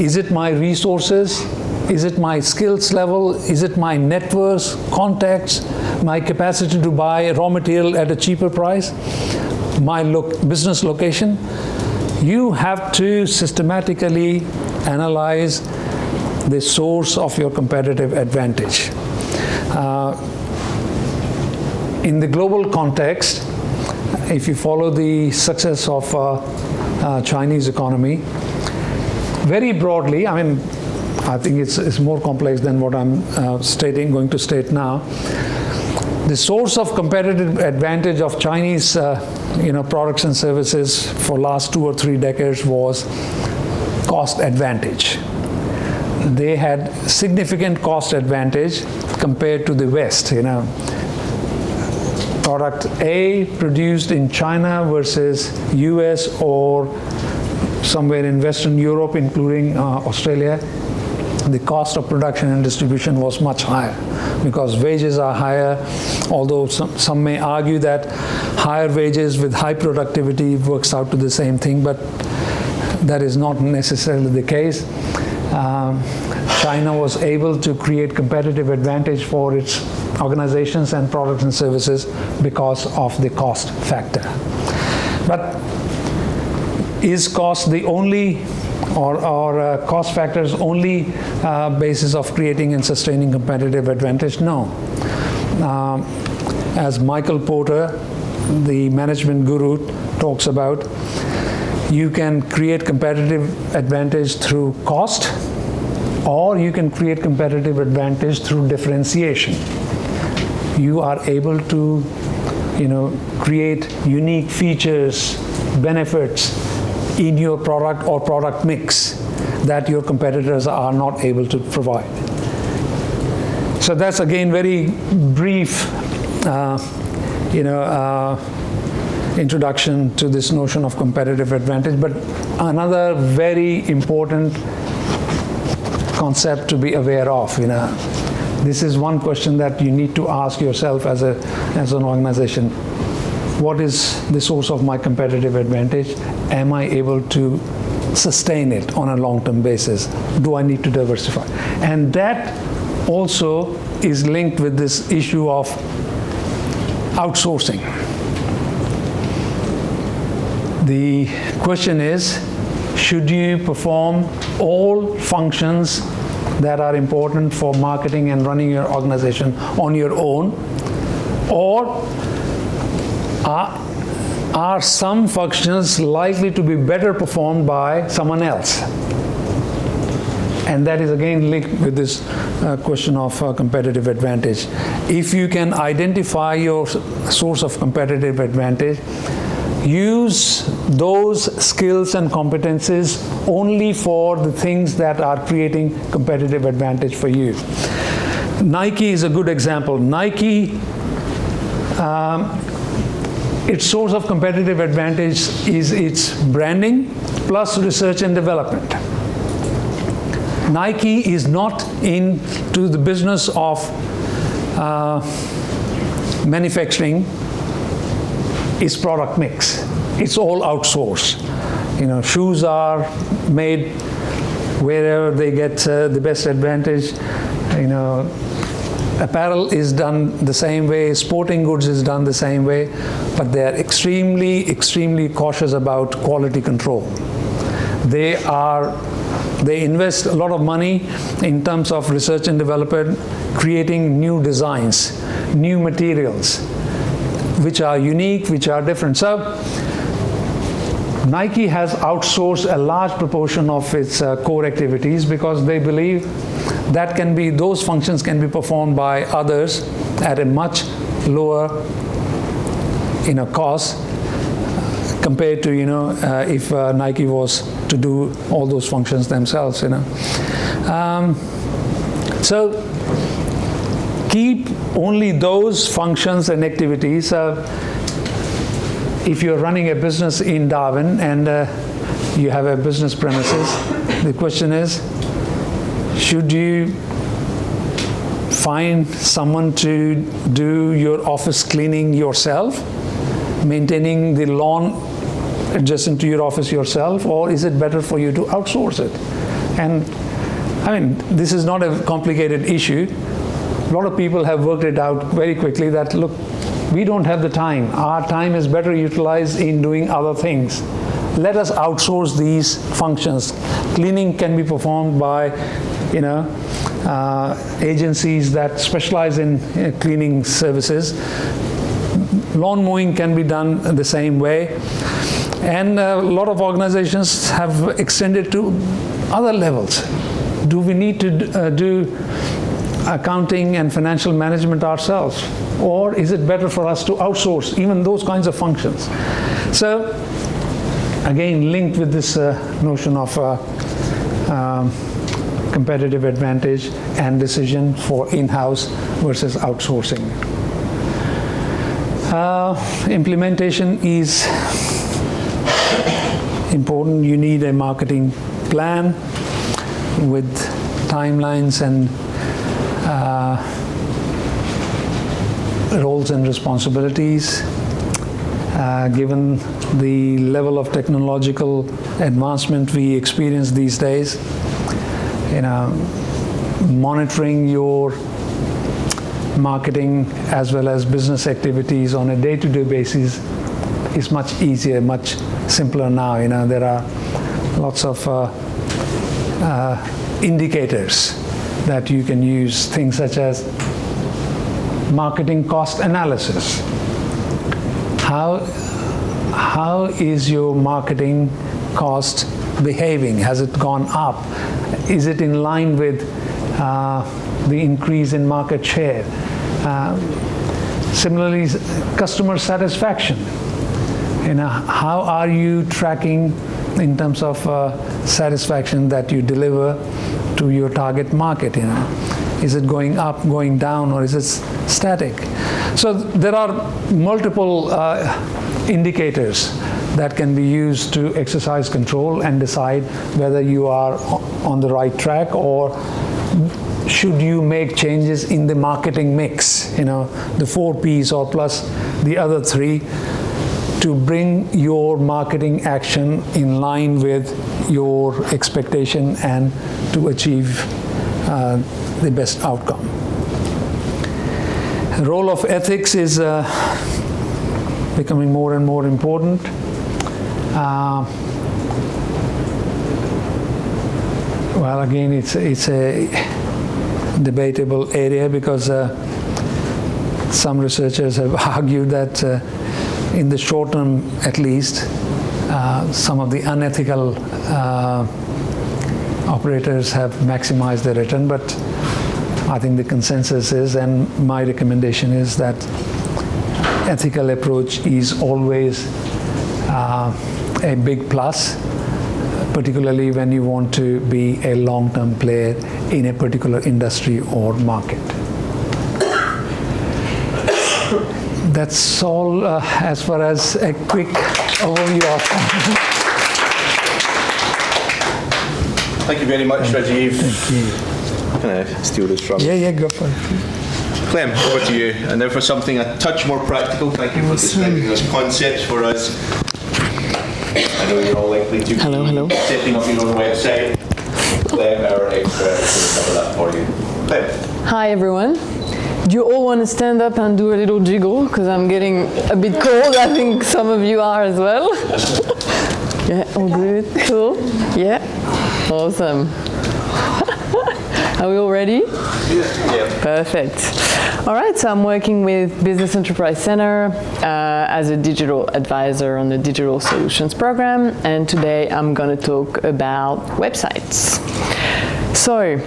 Is it my resources? Is it my skills level? Is it my networks, contacts, my capacity to buy raw material at a cheaper price? My business location? You have to systematically analyze the source of your competitive advantage. In the global context, if you follow the success of Chinese economy, very broadly, I mean, I think it's more complex than what I'm going to state now. The source of competitive advantage of Chinese products and services for last 2 or 3 decades was cost advantage. They had significant cost advantage compared to the West. Product A produced in China versus US or somewhere in Western Europe, including Australia, the cost of production and distribution was much higher because wages are higher, although some may argue that higher wages with high productivity works out to the same thing, but that is not necessarily the case. China was able to create competitive advantage for its organizations and products and services because of the cost factor. But is cost the only or cost factors only basis of creating and sustaining competitive advantage? No. As Michael Porter, the management guru, talks about, you can create competitive advantage through cost, or you can create competitive advantage through differentiation. You are able to, create unique features, benefits in your product or product mix that your competitors are not able to provide. So that's again very brief, introduction to this notion of competitive advantage, but another very important concept to be aware of. This is one question that you need to ask yourself as an organization. What is the source of my competitive advantage? Am I able to sustain it on a long-term basis? Do I need to diversify? And that also is linked with this issue of outsourcing. The question is, should you perform all functions that are important for marketing and running your organization on your own, or are some functions likely to be better performed by someone else? And that is again linked with this question of competitive advantage. If you can identify your source of competitive advantage, use those skills and competencies only for the things that are creating competitive advantage for you. Nike is a good example. Nike, its source of competitive advantage is its branding plus research and development. Nike is not into the business of manufacturing. is product mix. It's all outsourced. Shoes are made wherever they get the best advantage. Apparel is done the same way, sporting goods is done the same way, but they are extremely, extremely cautious about quality control. They invest a lot of money in terms of research and development, creating new designs, new materials, which are unique, which are different. So Nike has outsourced a large proportion of its core activities because they believe that those functions can be performed by others at a much lower cost compared to if Nike was to do all those functions themselves. So keep only those functions and activities. If you're running a business in Darwin and you have a business premises, the question is, should you find someone to do your office cleaning yourself, maintaining the lawn adjacent to your office yourself, or is it better for you to outsource it? And this is not a complicated issue. A lot of people have worked it out very quickly that, look, we don't have the time. Our time is better utilized in doing other things. Let us outsource these functions. Cleaning can be performed by agencies that specialize in cleaning services. Lawn mowing can be done the same way. And a lot of organizations have extended to other levels. Do we need to do accounting and financial management ourselves? Or is it better for us to outsource even those kinds of functions? So, again, linked with this notion of competitive advantage and decision for in-house versus outsourcing. Implementation is important. You need a marketing plan with timelines and roles and responsibilities. Given the level of technological advancement we experience these days, monitoring your marketing as well as business activities on a day-to-day basis is much easier, much simpler now. There are lots of indicators that you can use, things such as marketing cost analysis. How is your marketing cost behaving? Has it gone up? Is it in line with the increase in market share? Similarly, customer satisfaction. How are you tracking in terms of satisfaction that you deliver to your target market? Is it going up, going down, or is it static? So there are multiple indicators that can be used to exercise control and decide whether you are on the right track or should you make changes in the marketing mix, the 4 Ps or plus the other 3, to bring your marketing action in line with your expectation and to achieve the best outcome. The role of ethics is becoming more and more important. Well, again, it's a debatable area because some researchers have argued that in the short term, at least, some of the unethical operators have maximized their return, but I think the consensus is, and my recommendation is, that ethical approach is always a big plus, particularly when you want to be a long-term player in a particular industry or market. That's all as far as a quick overview of. Thank you very much, Rajeev. Thank you. Can I steal this from? Yeah, go for it. Clem, over to you. And now for something a touch more practical. Thank you for describing those concepts for us. I know you're all likely to be setting up your own website. Clem, our expert, is going to cover that for you. Clem. Hi everyone. Do you all want to stand up and do a little jiggle? Because I'm getting a bit cold. I think some of you are as well. Yeah, all good. Cool. Yeah. Awesome. Are we all ready? Yeah. Perfect. All right, so I'm working with Business Enterprise Center as a digital advisor on the Digital Solutions Program, and today I'm going to talk about websites. So,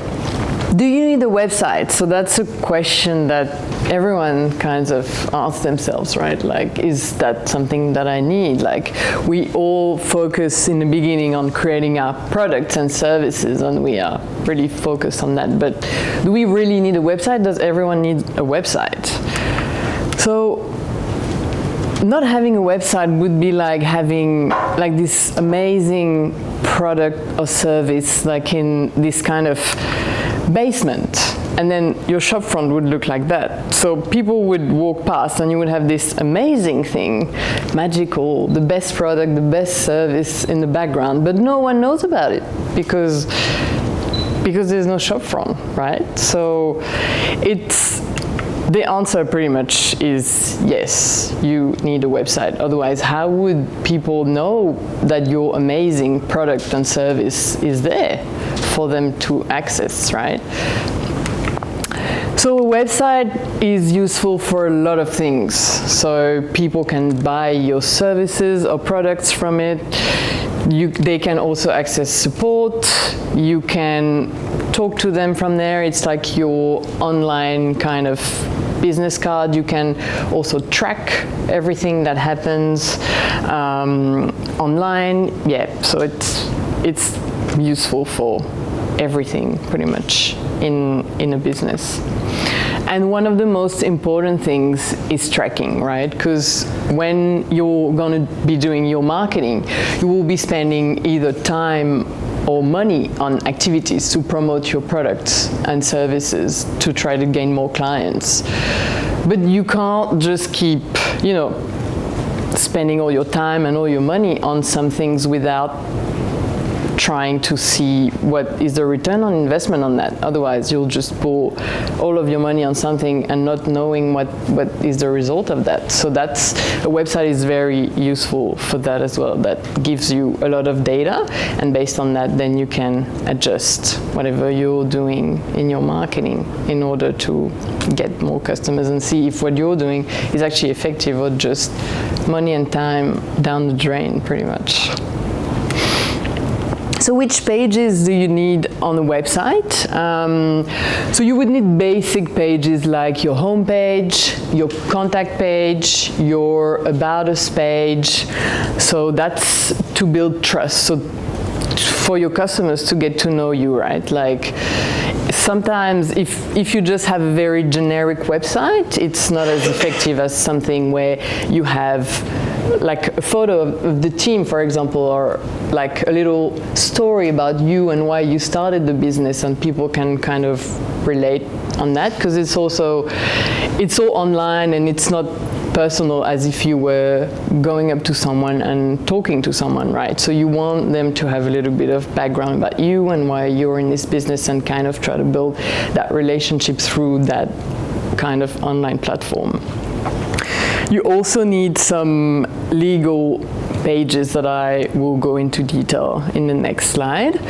do you need a website? So that's a question that everyone kind of asks themselves, right? Like, is that something that I need? Like, we all focus in the beginning on creating our products and services, and we are really focused on that. But do we really need a website? Does everyone need a website? So, not having a website would be like having like this amazing product or service like in this kind of basement, and then your shop front would look like that. So people would walk past and you would have this amazing thing, magical, the best product, the best service in the background, but no one knows about it because there's no shop front, right? So the answer pretty much is yes, you need a website. Otherwise, how would people know that your amazing product and service is there for them to access, right? So a website is useful for a lot of things. So people can buy your services or products from it. They can also access support. You can talk to them from there. It's like your online kind of business card. You can also track everything that happens online. Yeah, so it's useful for everything pretty much in a business. And one of the most important things is tracking, right? Because when you're going to be doing your marketing, you will be spending either time or money on activities to promote your products and services to try to gain more clients. But you can't just keep, spending all your time and all your money on some things without trying to see what is the return on investment on that. Otherwise, you'll just pour all of your money on something and not knowing what is the result of that. So a website is very useful for that as well. That gives you a lot of data, and based on that, then you can adjust whatever you're doing in your marketing in order to get more customers and see if what you're doing is actually effective or just money and time down the drain, pretty much. So which pages do you need on a website? So you would need basic pages like your home page, your contact page, your About Us page. So that's to build trust. So for your customers to get to know you, right? Like sometimes if you just have a very generic website, it's not as effective as something where you have like a photo of the team, for example, or like a little story about you and why you started the business, and people can kind of relate on that, because it's all online and it's not personal as if you were going up to someone and talking to someone, right? So you want them to have a little bit of background about you and why you're in this business, and kind of try to build that relationship through that kind of online platform. You also need some legal pages that I will go into detail in the next slide.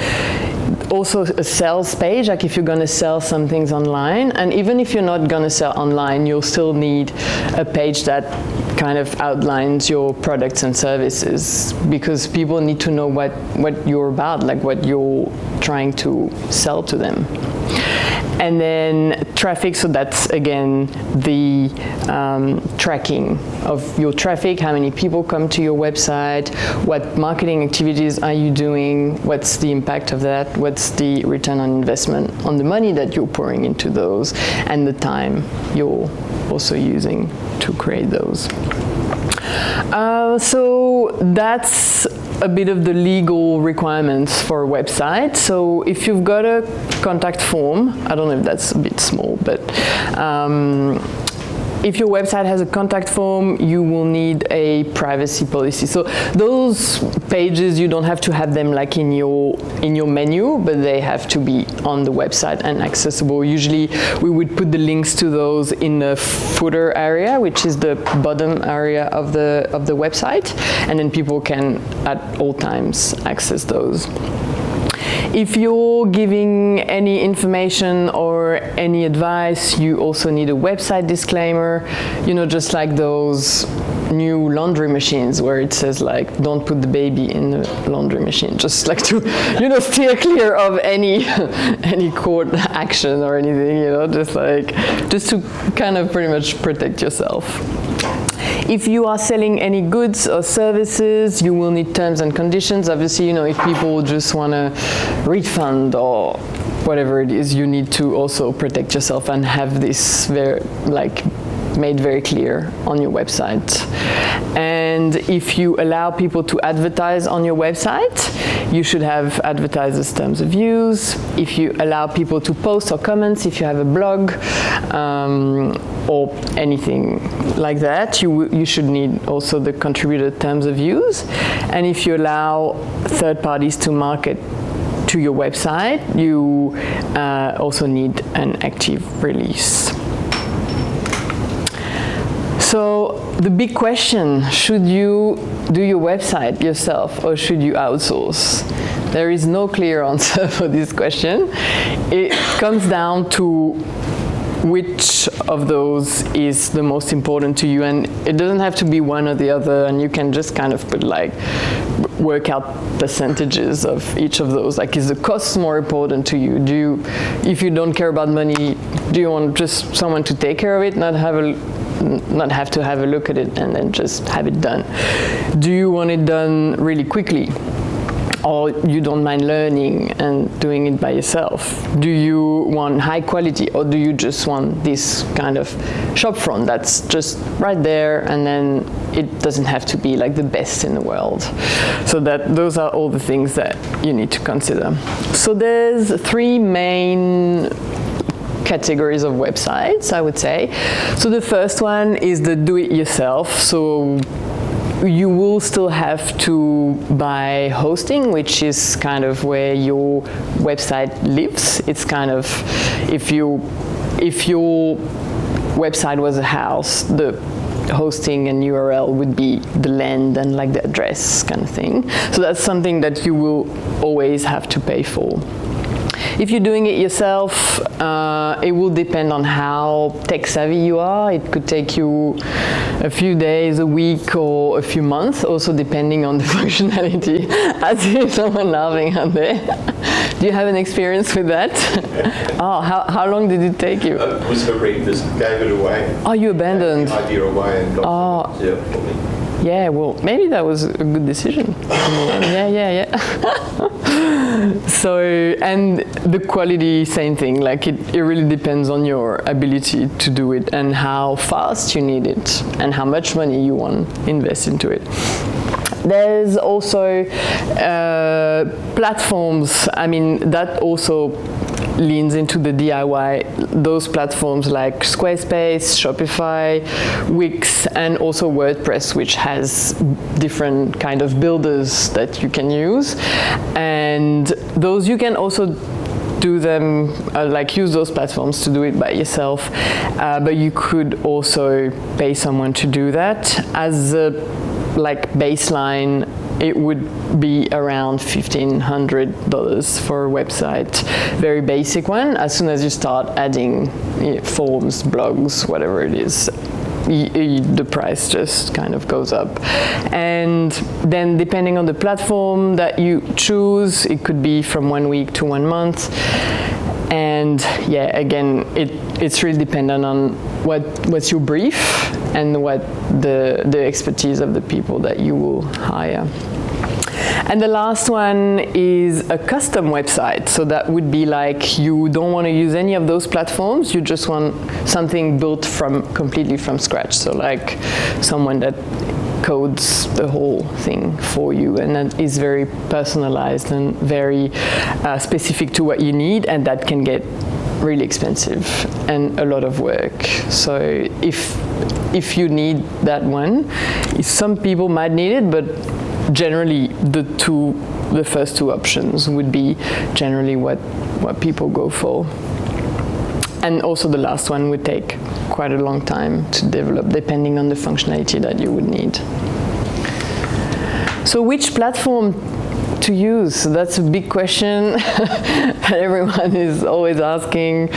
Also a sales page, like if you're going to sell some things online, and even if you're not going to sell online, you'll still need a page that kind of outlines your products and services, because people need to know what you're about, like what you're trying to sell to them. And then traffic, so that's again the tracking of your traffic, how many people come to your website, what marketing activities are you doing, what's the impact of that, what's the return on investment on the money that you're pouring into those, and the time you're also using to create those. So that's a bit of the legal requirements for a website. So if you've got a contact form, I don't know if that's a bit small, but if your website has a contact form, you will need a privacy policy. So those pages, you don't have to have them like in your menu, but they have to be on the website and accessible. Usually we would put the links to those in the footer area, which is the bottom area of the website, and then people can at all times access those. If you're giving any information or any advice, you also need a website disclaimer, just like those new laundry machines where it says like, don't put the baby in the laundry machine, just like to, steer clear of any court action or anything, just to kind of pretty much protect yourself. If you are selling any goods or services, you will need terms and conditions. Obviously, if people just want to refund or whatever it is, you need to also protect yourself and have this made very clear on your website. And if you allow people to advertise on your website, you should have advertisers' terms of use. If you allow people to post or comments, if you have a blog or anything like that, you should need also the contributor terms of use. And if you allow third parties to market to your website, you also need an active release. So the big question, should you do your website yourself or should you outsource? There is no clear answer for this question. It comes down to which of those is the most important to you, and it doesn't have to be one or the other, and you can just kind of put work out percentages of each of those. Is the cost more important to you? If you don't care about money, do you want just someone to take care of it, not have to have a look at it and then just have it done? Do you want it done really quickly? Or you don't mind learning and doing it by yourself? Do you want high quality, or do you just want this kind of shop front that's just right there and then it doesn't have to be like the best in the world? So those are all the things that you need to consider. So there's 3 main categories of websites, I would say. So the first one is the do-it-yourself. So you will still have to buy hosting, which is kind of where your website lives. It's kind of, if your website was a house, the hosting and URL would be the land and the address kind of thing. So that's something that you will always have to pay for. If you're doing it yourself, it will depend on how tech savvy you are. It could take you a few days, a week, or a few months, also depending on the functionality. I see someone laughing out there. Do you have an experience with that? Oh, how long did it take you? It was horrendous. Gave it away. Oh, you abandoned. Gave the idea away and got someone to do it for me. Yeah, well, maybe that was a good decision. Yeah. So, and the quality, same thing. It really depends on your ability to do it and how fast you need it and how much money you want to invest into it. There's also platforms. I mean, that also leans into the DIY. Those platforms like Squarespace, Shopify, Wix, and also WordPress, which has different kind of builders that you can use. And those you can also do them, use those platforms to do it by yourself, but you could also pay someone to do that. As a baseline, it would be around $1,500 for a website, very basic one. As soon as you start adding forms, blogs, whatever it is, the price just kind of goes up. And then depending on the platform that you choose, it could be from 1 week to 1 month. And yeah, again, it's really dependent on what's your brief and what the expertise of the people that you will hire. And the last one is a custom website. So that would be like you don't want to use any of those platforms, you just want something built completely from scratch. So like someone that codes the whole thing for you, and that is very personalized and very specific to what you need, and that can get really expensive and a lot of work. So if you need that one, some people might need it, but generally the first two options would be generally what people go for. And also the last one would take quite a long time to develop, depending on the functionality that you would need. So which platform to use? That's a big question that everyone is always asking.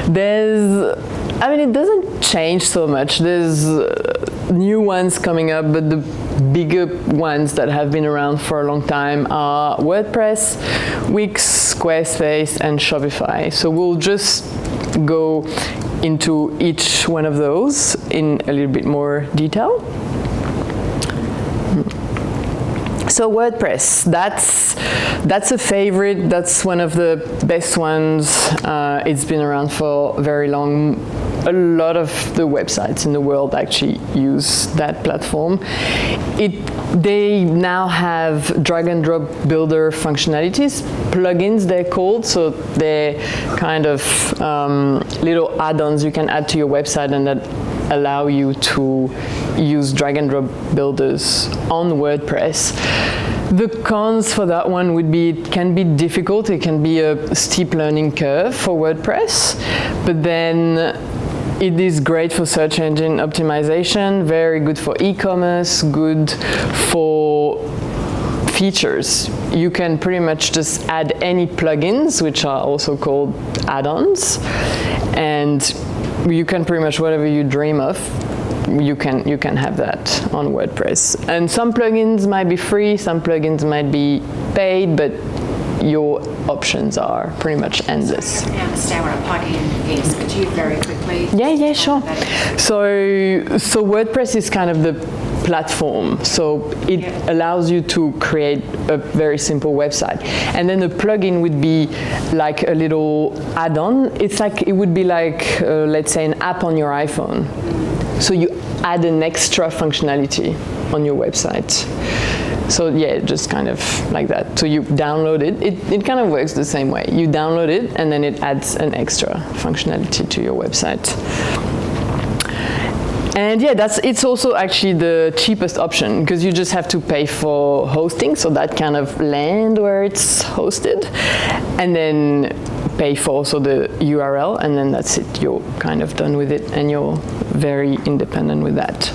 It doesn't change so much. There's new ones coming up, but the bigger ones that have been around for a long time are WordPress, Wix, Squarespace, and Shopify. So we'll just go into each one of those in a little bit more detail. So WordPress, that's a favorite. That's one of the best ones. It's been around for very long. A lot of the websites in the world actually use that platform. They now have drag and drop builder functionalities, plugins they're called. So they're kind of little add-ons you can add to your website, and that allow you to use drag and drop builders on WordPress. The cons for that one would be it can be difficult. It can be a steep learning curve for WordPress, but then it is great for search engine optimization, very good for e-commerce, good for features. You can pretty much just add any plugins, which are also called add-ons, and you can pretty much whatever you dream of, you can have that on WordPress. And some plugins might be free, some plugins might be paid, but your options are pretty much endless. I understand what a plugin is. Could you very quickly? Yeah, sure. So WordPress is kind of the platform. So it allows you to create a very simple website. And then the plugin would be like a little add-on. It would be like, let's say, an app on your iPhone. So you add an extra functionality on your website. So yeah, just kind of like that. So you download it. It kind of works the same way. You download it, and then it adds an extra functionality to your website. And yeah, it's also actually the cheapest option, because you just have to pay for hosting, so that kind of land where it's hosted, and then pay for also the URL, and then that's it. You're kind of done with it, and you're very independent with that.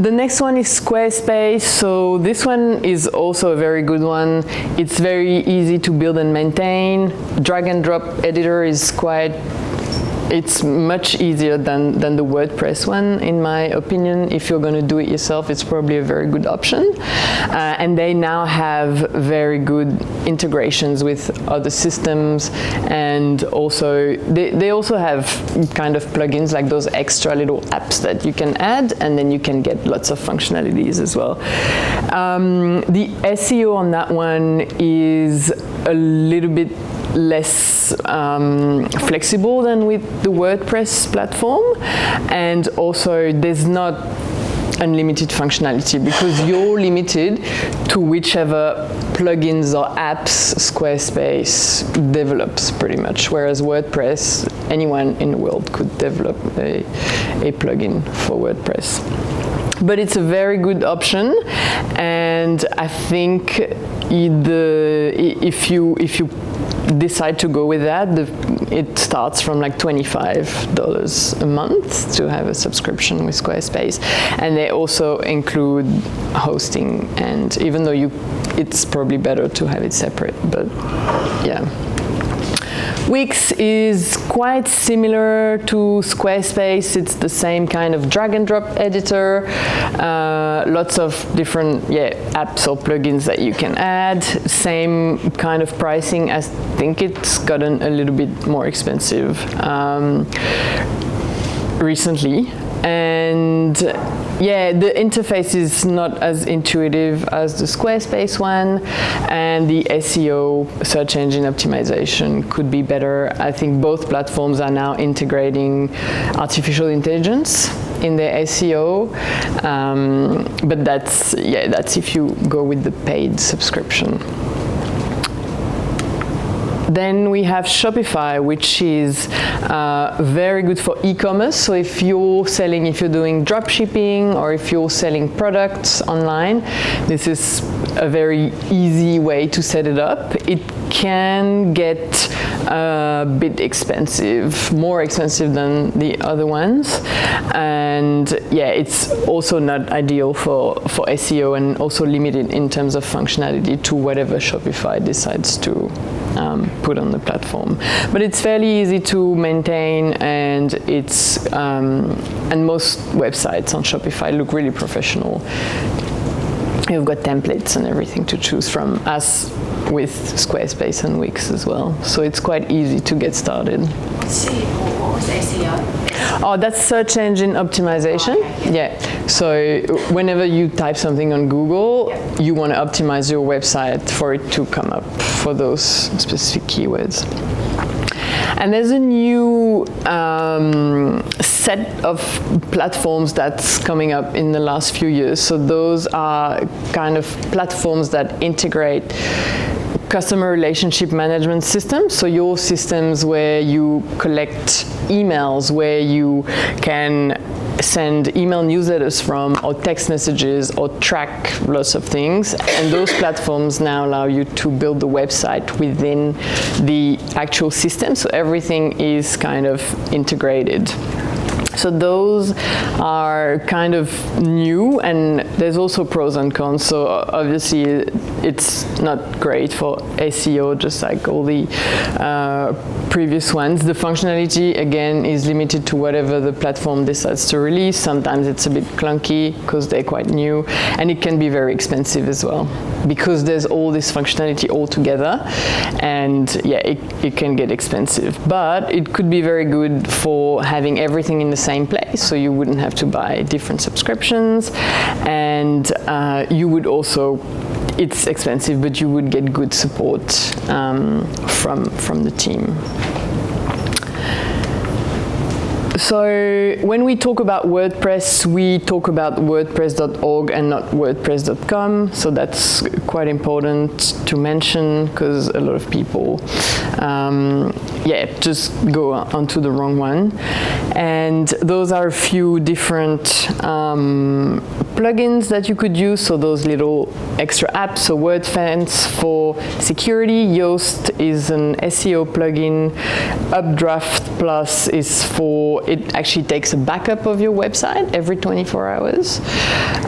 The next one is Squarespace. So this one is also a very good one. It's very easy to build and maintain. Drag and drop editor is it's much easier than the WordPress one, in my opinion. If you're going to do it yourself, it's probably a very good option. And they now have very good integrations with other systems, and also they also have kind of plugins like those extra little apps that you can add, and then you can get lots of functionalities as well. The SEO on that one is a little bit less flexible than with the WordPress platform, and also there's not unlimited functionality, because you're limited to whichever plugins or apps Squarespace develops pretty much, whereas WordPress, anyone in the world could develop a plugin for WordPress. But it's a very good option, and I think if you decide to go with that, it starts from like $25 a month to have a subscription with Squarespace, and they also include hosting. And even though it's probably better to have it separate, but yeah. Wix is quite similar to Squarespace. It's the same kind of drag and drop editor. Lots of different apps or plugins that you can add. Same kind of pricing. I think it's gotten a little bit more expensive recently. And Yeah, the interface is not as intuitive as the Squarespace one, and the SEO, search engine optimization, could be better. I think both platforms are now integrating artificial intelligence in their SEO, but that's if you go with the paid subscription. Then we have Shopify, which is very good for e-commerce. So if you're doing drop shipping, or if you're selling products online, this is a very easy way to set it up. It can get a bit expensive, more expensive than the other ones. And yeah, it's also not ideal for SEO, and also limited in terms of functionality to whatever Shopify decides to put on the platform. But it's fairly easy to maintain, and it's and most websites on Shopify look really professional. You've got templates and everything to choose from, as with Squarespace and Wix as well. So it's quite easy to get started. What was SEO? Oh, that's search engine optimization. Oh, okay, yeah. So whenever you type something on Google, you want to optimize your website for it to come up for those specific keywords. And there's a new set of platforms that's coming up in the last few years. So those are kind of platforms that integrate customer relationship management systems. So your systems where you collect emails, where you can send email newsletters from, or text messages, or track lots of things. And those platforms now allow you to build the website within the actual system. So everything is kind of integrated. So those are kind of new, and there's also pros and cons. So obviously it's not great for SEO, just like all the previous ones. The functionality, again, is limited to whatever the platform decides to release. Sometimes it's a bit clunky because they're quite new, and it can be very expensive as well, because there's all this functionality all together, and yeah, it can get expensive. But it could be very good for having everything in the same place, so you wouldn't have to buy different subscriptions, and you would also, it's expensive, but you would get good support from the team. So when we talk about WordPress, we talk about WordPress.org and not WordPress.com. So that's quite important to mention, because a lot of people, just go onto the wrong one. And those are a few different plugins that you could use. So those little extra apps. So WordFence for security. Yoast is an SEO plugin. Updraft Plus is for, it actually takes a backup of your website every 24 hours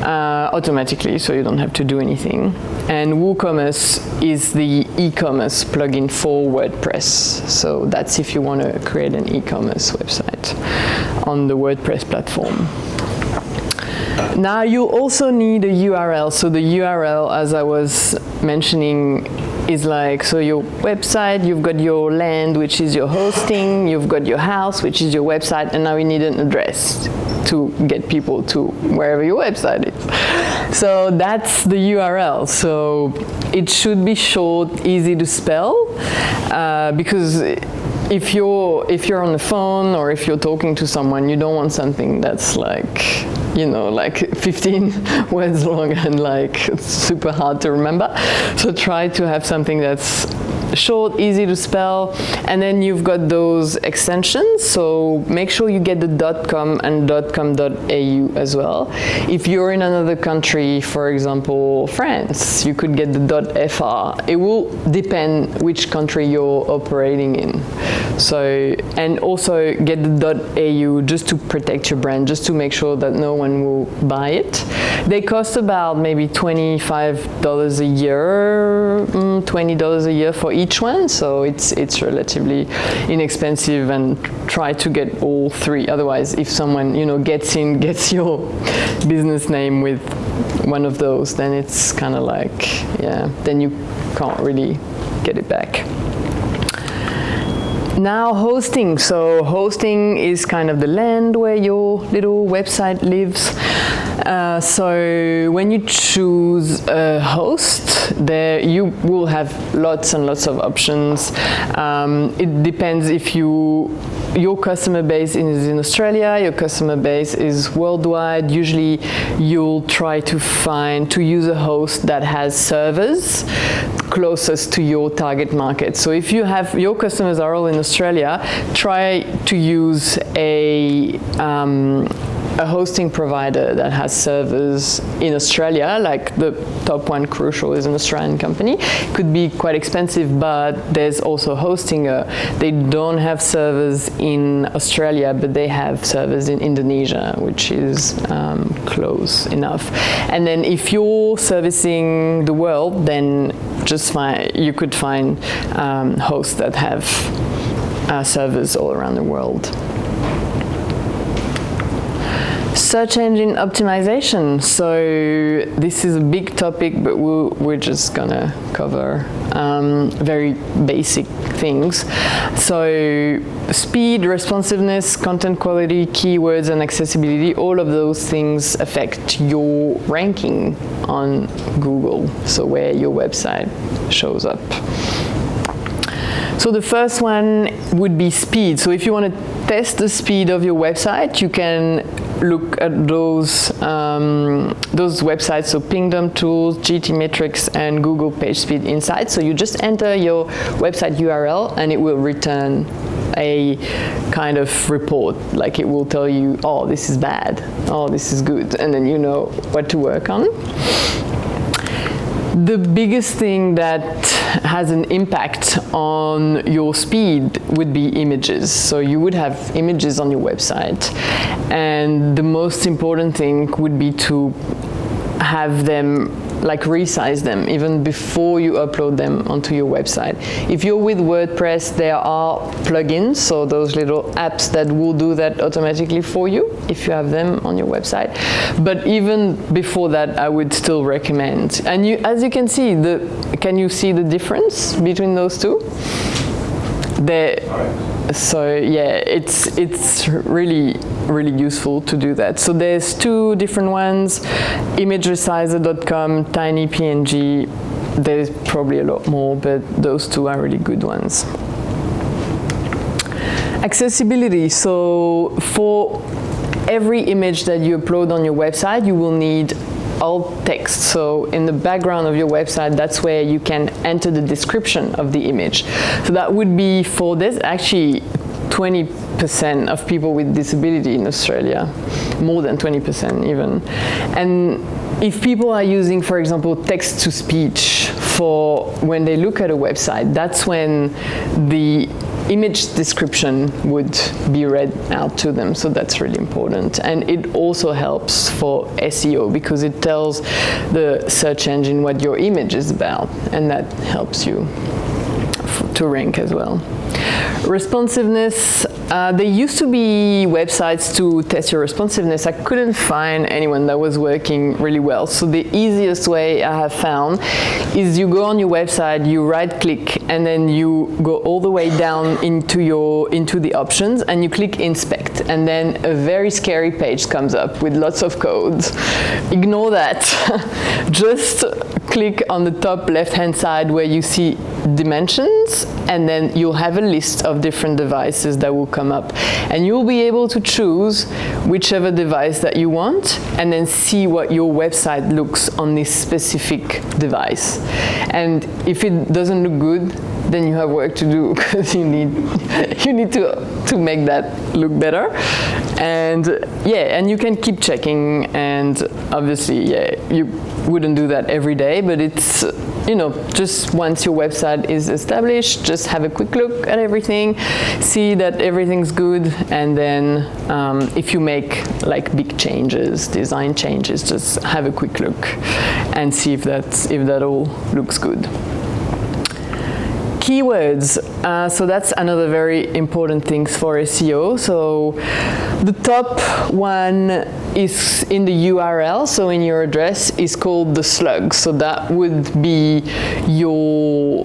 automatically, so you don't have to do anything. And WooCommerce is the e-commerce plugin for WordPress. So that's if you want to create an e-commerce website on the WordPress platform. Now you also need a URL. So the URL, as I was mentioning, is like, so your website, you've got your land, which is your hosting, you've got your house, which is your website, and now you need an address to get people to wherever your website is. So that's the URL. So it should be short, easy to spell, because if you're on the phone, or if you're talking to someone, you don't want something that's like, like 15 words long and like super hard to remember. So try to have something that's short, easy to spell, and then you've got those extensions. So make sure you get the .com and .com.au as well. If you're in another country, for example, France, you could get the .fr. It will depend which country you're operating in. So, and also get the .au just to protect your brand, just to make sure that no one will buy it. They cost about maybe $25 a year, $20 a year for each one, so it's relatively inexpensive, and try to get all three. Otherwise, if someone gets your business name with one of those, then it's kind of like, then you can't really get it back. Now hosting. So hosting is kind of the land where your little website lives. So when you choose a host, there you will have lots and lots of options. It depends if your customer base is in Australia, your customer base is worldwide. Usually you'll try to use a host that has servers closest to your target market. So if your customers are all in Australia, try to use a hosting provider that has servers in Australia, like the top one, Crucial, is an Australian company. It could be quite expensive, but there's also Hostinger. They don't have servers in Australia, but they have servers in Indonesia, which is close enough. And then if you're servicing the world, then you could find hosts that have servers all around the world. Search engine optimization. So this is a big topic, but we're just gonna cover very basic things. So speed, responsiveness, content quality, keywords, and accessibility, all of those things affect your ranking on Google, so where your website shows up. So the first one would be speed. So if you want to test the speed of your website, you can look at those websites, so Pingdom Tools, GTmetrix, and Google PageSpeed Insights. So you just enter your website URL and it will return a kind of report, like it will tell you, oh, this is bad, oh, this is good, and then you know what to work on. The biggest thing that has an impact on your speed would be images. So you would have images on your website, and the most important thing would be to have them, like resize them even before you upload them onto your website. If you're with WordPress, there are plugins, so those little apps that will do that automatically for you if you have them on your website. But even before that, I would still recommend. And as you can see, can you see the difference between those two? So yeah, it's really useful to do that. So there's two different ones, imageresizer.com, TinyPNG. There's probably a lot more, but those two are really good ones. Accessibility. So for every image that you upload on your website, you will need alt text. So in the background of your website, that's where you can enter the description of the image. So that would be for this, actually 20% of people with disability in Australia, more than 20% even. And if people are using, for example, text-to-speech for when they look at a website, that's when the image description would be read out to them, so that's really important. And it also helps for SEO because it tells the search engine what your image is about, and that helps you to rank as well. Responsiveness. There used to be websites to test your responsiveness. I couldn't find anyone that was working really well. So the easiest way I have found is you go on your website, you right-click, and then you go all the way down into the options, and you click Inspect, and then a very scary page comes up with lots of codes. Ignore that. Just click on the top left-hand side where you see dimensions, and then you'll have a list of different devices that will come up, and you'll be able to choose whichever device that you want and then see what your website looks on this specific device. And if it doesn't look good, then you have work to do because you need to make that look better. And yeah, and you can keep checking, and obviously, yeah, you wouldn't do that every day, but it's, just once your website is established, just have a quick look at everything, see that everything's good, and then if you make like big changes, design changes, just have a quick look and see if that all looks good. Keywords. So that's another very important thing for SEO. So the top one is in the URL, so in your address, is called the slug. So that would be your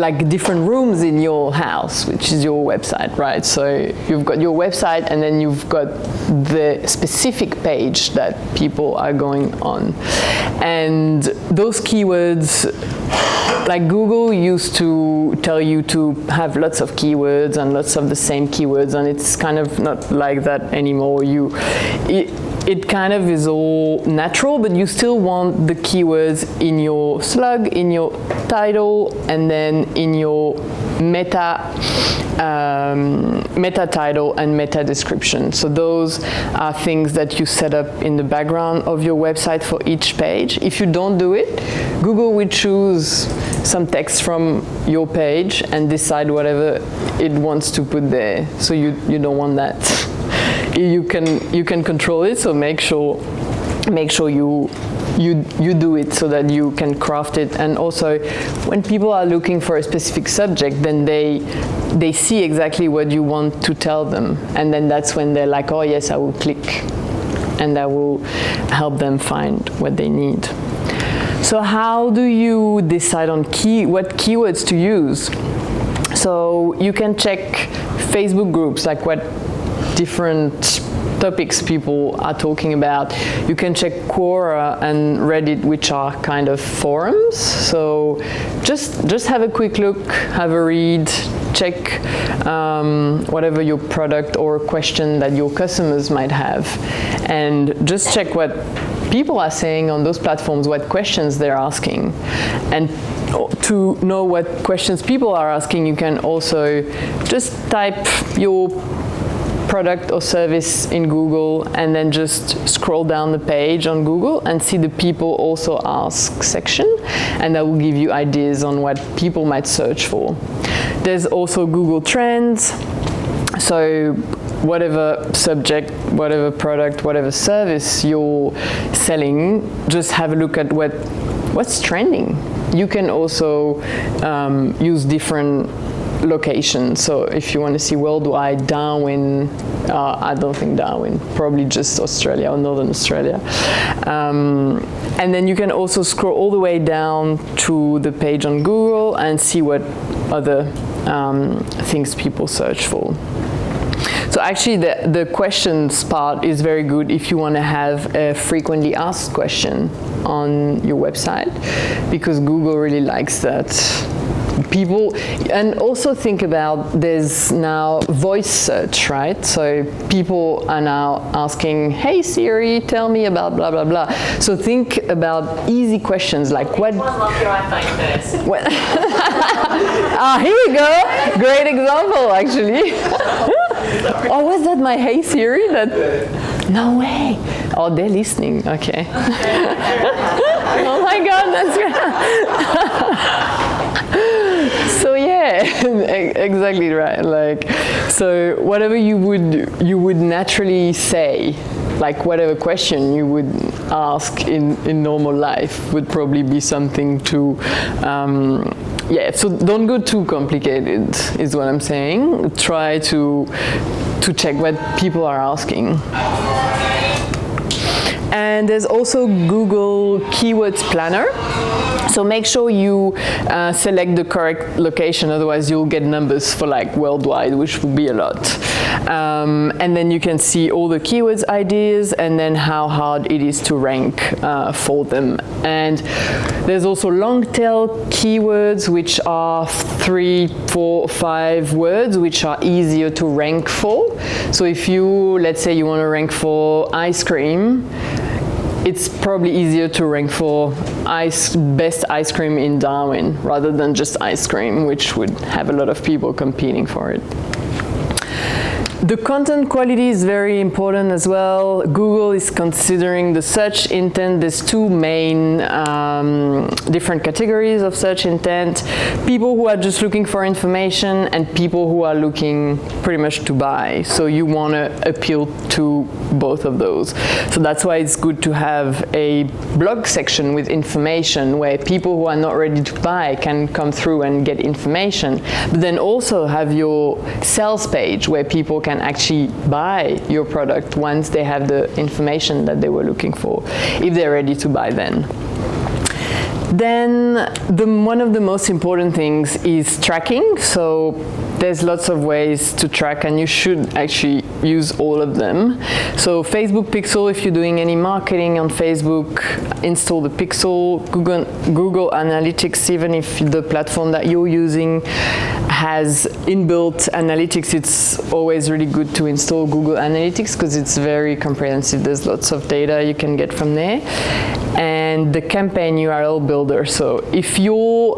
like different rooms in your house, which is your website, right? So you've got your website, and then you've got the specific page that people are going on. And those keywords, like Google used to tell you to have lots of keywords and lots of the same keywords, and it's kind of not like that anymore. It kind of is all natural, but you still want the keywords in your slug, in your title, and then in your meta title and meta description. So those are things that you set up in the background of your website for each page. If you don't do it, Google will choose some text from your page and decide whatever it wants to put there. So you don't want that. You can control it, so make sure you do it so that you can craft it. And also, when people are looking for a specific subject, then they see exactly what you want to tell them, and then that's when they're like, oh yes, I will click, and that will help them find what they need. So how do you decide on what keywords to use? So you can check Facebook groups, like what different topics people are talking about. You can check Quora and Reddit, which are kind of forums. So just have a quick look, have a read, check whatever your product or question that your customers might have, and just check what people are saying on those platforms, what questions they're asking. And to know what questions people are asking, you can also just type your product or service in Google, and then just scroll down the page on Google and see the people also ask section, and that will give you ideas on what people might search for. There's also Google Trends. So whatever subject, whatever product, whatever service you're selling, just have a look at what's trending. You can also use different locations. So if you want to see worldwide, Darwin, I don't think Darwin, probably just Australia or Northern Australia. And then you can also scroll all the way down to the page on Google and see what other things people search for. So actually the questions part is very good if you want to have a frequently asked question on your website, because Google really likes that. People, and also think about, there's now voice search, right? So people are now asking, hey Siri, tell me about blah, blah, blah. So think about easy questions like what... Lock your iPhone first. Here you go. Great example, actually. Oh, was that my hey Siri? No way. Oh, they're listening. Okay. Oh my God, that's great. So yeah, exactly right. Like, so whatever you would naturally say, like whatever question you would ask in normal life would probably be something to, yeah. So don't go too complicated, is what I'm saying. Try to check what people are asking. And there's also Google Keywords Planner. So make sure you select the correct location, otherwise you'll get numbers for like worldwide, which would be a lot. And then you can see all the keywords ideas and then how hard it is to rank for them. And there's also long tail keywords, which are 3, 4, 5 words, which are easier to rank for. So if you, let's say you want to rank for ice cream, it's probably easier to rank for best ice cream in Darwin rather than just ice cream, which would have a lot of people competing for it. The content quality is very important as well. Google is considering the search intent. There's two main different categories of search intent. People who are just looking for information and people who are looking pretty much to buy. So you want to appeal to both of those. So that's why it's good to have a blog section with information where people who are not ready to buy can come through and get information. But then also have your sales page where people can actually buy your product once they have the information that they were looking for, if they're ready to buy then. Then one of the most important things is tracking. So there's lots of ways to track, and you should actually use all of them. So Facebook Pixel, if you're doing any marketing on Facebook, install the Pixel. Google Analytics, even if the platform that you're using has inbuilt analytics, it's always really good to install Google Analytics because it's very comprehensive. There's lots of data you can get from there. And the campaign URL builder. So if you're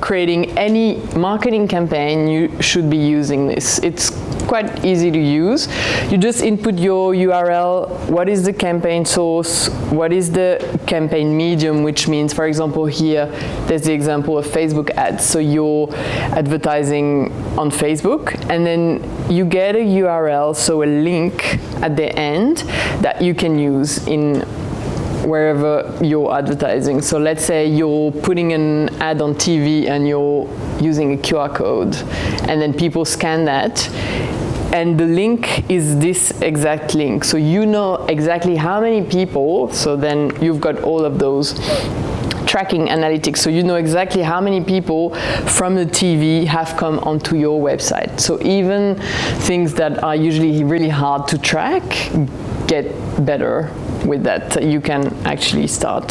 creating any marketing campaign, you should be using this. It's quite easy to use. You just input your URL, what is the campaign source, what is the campaign medium, which means, for example, here, there's the example of Facebook ads. So you're advertising on Facebook, and then you get a URL, so a link at the end that you can use in wherever you're advertising. So let's say you're putting an ad on TV and you're using a QR code, and then people scan that, and the link is this exact link. So you know exactly how many people, so then you've got all of those tracking analytics, so you know exactly how many people from the TV have come onto your website. So even things that are usually really hard to track get better with that. You can actually start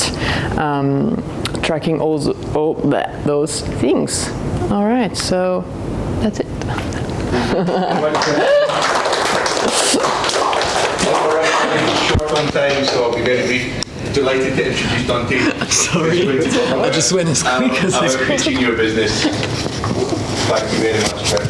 tracking all those things. All right, so that's it. Short on time, so I'll be very brief. Delighted to introduce Dante. Sorry, I just went as quick as I could. Pitching your business. Thank you very much, Clem.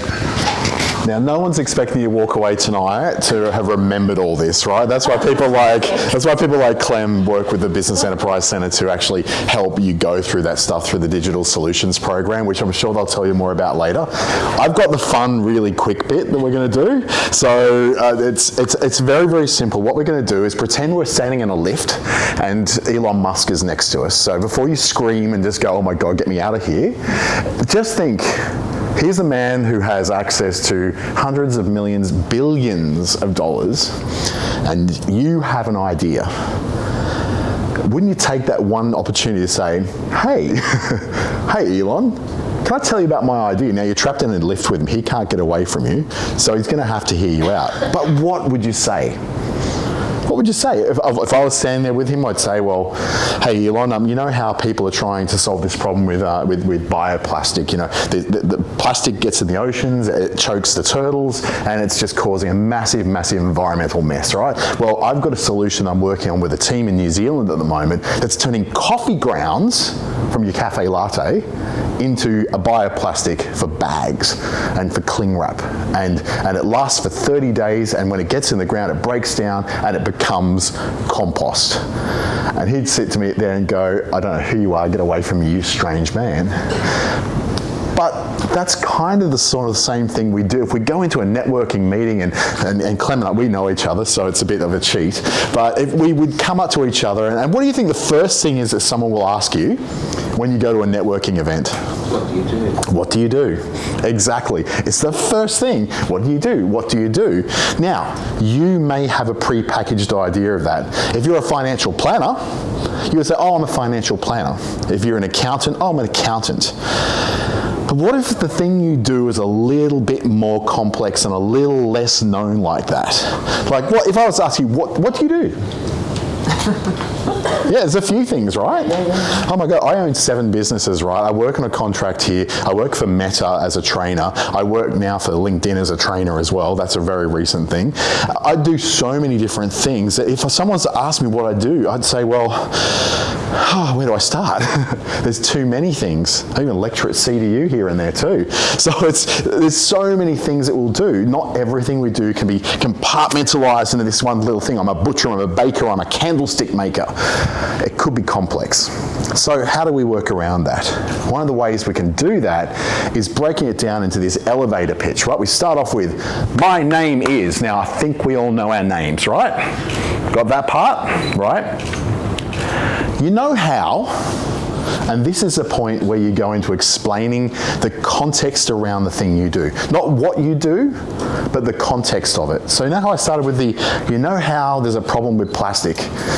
Now, no one's expecting you to walk away tonight to have remembered all this, right? That's why people like Clem work with the Business Enterprise Centre to actually help you go through that stuff through the Digital Solutions Program, which I'm sure they'll tell you more about later. I've got the fun, really quick bit that we're going to do. So it's very, very simple. What we're going to do is pretend we're standing in a lift and Elon Musk is next to us. So before you scream and just go, oh my God, get me out of here, just think, here's a man who has access to hundreds of millions, billions of dollars, and you have an idea. Wouldn't you take that one opportunity to say, hey, hey Elon, can I tell you about my idea? Now you're trapped in a lift with him, he can't get away from you, so he's gonna have to hear you out. But what would you say? What would you say? If I was standing there with him, I'd say, well, hey Elon, you know how people are trying to solve this problem with bioplastic? You know, the plastic gets in the oceans, it chokes the turtles, and it's just causing a massive, massive environmental mess, right? Well, I've got a solution I'm working on with a team in New Zealand at the moment that's turning coffee grounds from your cafe latte into a bioplastic for bags and for cling wrap. And it lasts for 30 days, and when it gets in the ground, it breaks down and it becomes compost. And he'd sit to me there and go, I don't know who you are, get away from me, you strange man. But that's kind of the sort of same thing we do. If we go into a networking meeting, and Clem and I, we know each other, so it's a bit of a cheat, but if we would come up to each other, and what do you think the first thing is that someone will ask you when you go to a networking event? What do you do? What do you do? Exactly. It's the first thing. What do you do? What do you do? Now, you may have a pre-packaged idea of that. If you're a financial planner, you would say, oh, I'm a financial planner. If you're an accountant, oh, I'm an accountant. But what if the thing you do is a little bit more complex and a little less known like that? Like, what if I was to ask you, what do you do? Yeah, there's a few things, right? Oh my God, I own 7 businesses, right? I work on a contract here. I work for Meta as a trainer. I work now for LinkedIn as a trainer as well. That's a very recent thing. I do so many different things that if someone's to ask me what I do, I'd say, well, where do I start? There's too many things. I even lecture at CDU here and there too. So there's so many things that we'll do. Not everything we do can be compartmentalized into this one little thing. I'm a butcher, I'm a baker, I'm a candlestick maker. It could be complex. So how do we work around that? One of the ways we can do that is breaking it down into this elevator pitch, right? We start off with, my name is. Now, I think we all know our names, right? Got that part, right? You know how And this is the point where you go into explaining the context around the thing you do. Not what you do, but the context of it. So you know how I started with you know how there's a problem with plastic.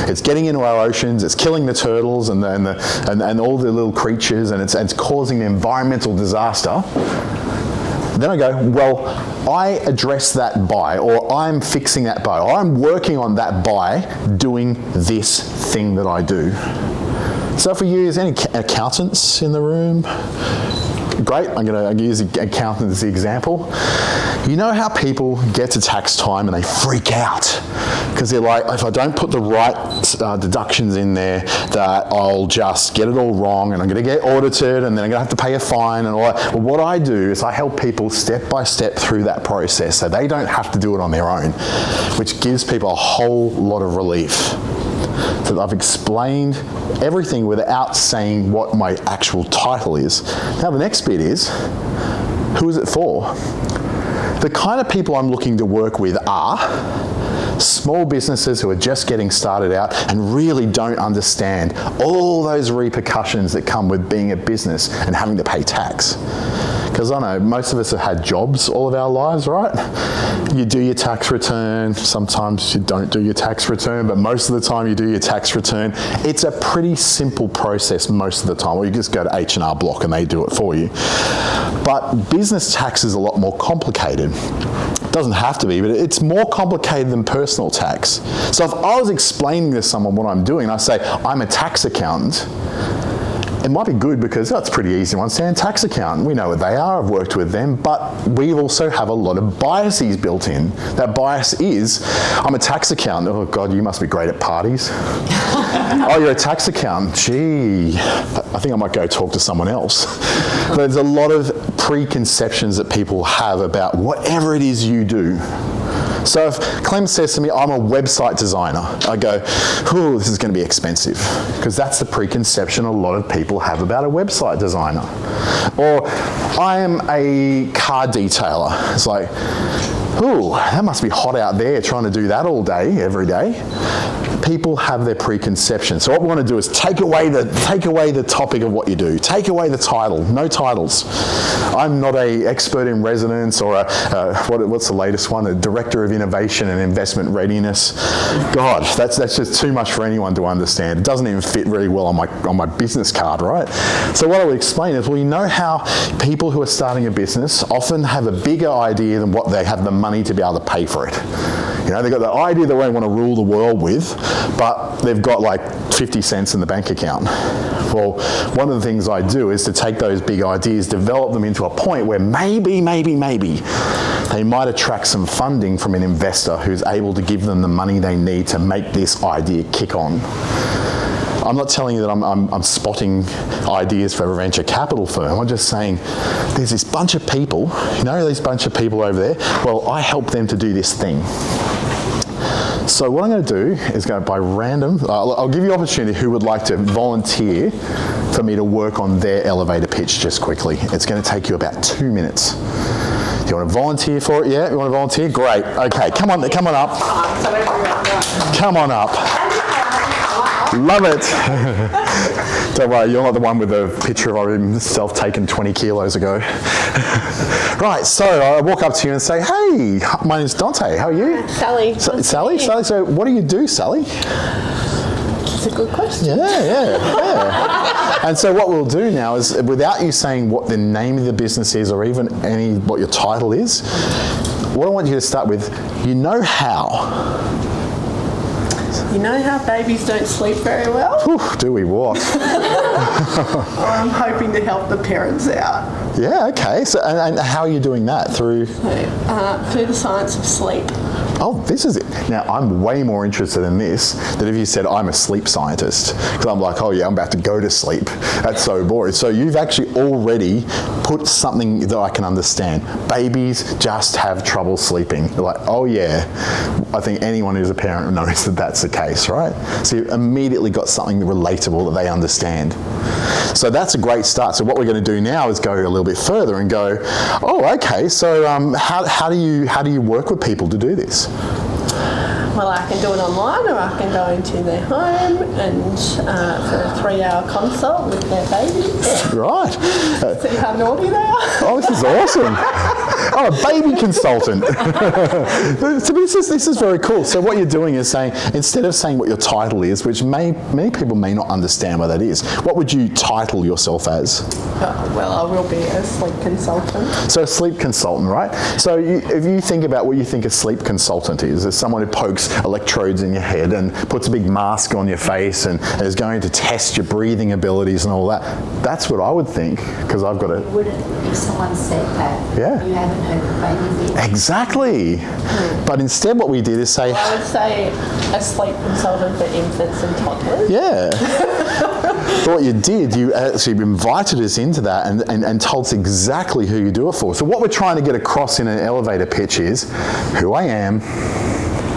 It's getting into our oceans, it's killing the turtles and all the little creatures, and it's causing environmental disaster. Then I go, well, I address that by, or I'm fixing that by, or I'm working on that by doing this thing that I do. So if we use any accountants in the room, great, I'm going to use accountant as the example. You know how people get to tax time and they freak out because they're like, if I don't put the right deductions in there, that I'll just get it all wrong and I'm going to get audited and then I'm going to have to pay a fine and all that. Well, what I do is I help people step by step through that process so they don't have to do it on their own, which gives people a whole lot of relief. So I've explained everything without saying what my actual title is. Now the next bit is, who is it for? The kind of people I'm looking to work with are small businesses who are just getting started out and really don't understand all those repercussions that come with being a business and having to pay tax. Because I know most of us have had jobs all of our lives, right? You do your tax return, sometimes you don't do your tax return, but most of the time you do your tax return. It's a pretty simple process most of the time, or you just go to H&R Block and they do it for you. But business tax is a lot more complicated. It doesn't have to be, but it's more complicated than personal tax. So if I was explaining to someone what I'm doing, I say, I'm a tax accountant, it might be good because that's pretty easy to understand. Tax accountant, we know what they are, I've worked with them, but we also have a lot of biases built in. That bias is, I'm a tax accountant, oh God, you must be great at parties. Oh, you're a tax accountant, gee, I think I might go talk to someone else. There's a lot of preconceptions that people have about whatever it is you do. So if Clem says to me, I'm a website designer, I go, ooh, this is going to be expensive. Because that's the preconception a lot of people have about a website designer. Or I am a car detailer. It's like, ooh, that must be hot out there trying to do that all day, every day. People have their preconceptions. So what we want to do is take away the topic of what you do. Take away the title. No titles. I'm not an expert in residence or what's the latest one? A director of innovation and investment readiness. God, that's just too much for anyone to understand. It doesn't even fit very well on my business card, right? So what I would explain is, well, you know how people who are starting a business often have a bigger idea than what they have the money to be able to pay for it. You know, they've got the idea that they want to rule the world with, but they've got like 50 cents in the bank account. Well, one of the things I do is to take those big ideas, develop them into a point where maybe, they might attract some funding from an investor who's able to give them the money they need to make this idea kick on. I'm not telling you that I'm spotting ideas for a venture capital firm. I'm just saying there's this bunch of people, you know, these bunch of people over there, well, I help them to do this thing. So what I'm going to do is go by random, I'll give you opportunity who would like to volunteer for me to work on their elevator pitch just quickly. It's going to take you about 2 minutes. Do you want to volunteer for it? Yeah, you want to volunteer? Great. Okay, come on up. Come on up. Love it. Don't worry, you're not the one with the picture of himself taken 20 kilos ago. Right, so I walk up to you and say, hey, my name's Dante, how are you? Sally. Sally, so what do you do, Sally? That's a good question. Yeah. And so what we'll do now is, without you saying what the name of the business is or even what your title is, what I want you to start with, you know how. You know how babies don't sleep very well? Whew, do we what? I'm hoping to help the parents out. Yeah, okay. So, and how are you doing that? Through Oh, this is it. Now, I'm way more interested in this than if you said I'm a sleep scientist. Because I'm like, oh yeah, I'm about to go to sleep. That's so boring. So you've actually already put something that I can understand. Babies just have trouble sleeping. They're like, oh yeah. I think anyone who's a parent knows that that's the case, right? So you've immediately got something relatable that they understand. So that's a great start. So what we're going to do now is go a little bit further and go, oh, okay. So how do you work with people to do this? Well, I can do it online, or I can go into their home and for a 3-hour consult with their babies. Right. See how naughty they are. Oh, this is awesome. Oh, a baby consultant. So this is very cool. So what you're doing is saying, instead of saying what your title is, which many people may not understand what that is, what would you title yourself as? Well, I will be a sleep consultant. So a sleep consultant, right? So if you think about what you think a sleep consultant is, it's someone who pokes electrodes in your head and puts a big mask on your face and is going to test your breathing abilities and all that. That's what I would think, because I've got a... Wouldn't, if someone said that, Yeah. you haven't heard the baby bit. Exactly. But instead what we did is say... I would say a sleep consultant for infants and toddlers. Yeah. But what you did, you actually invited us into that and told us exactly who you do it for. So what we're trying to get across in an elevator pitch is who I am,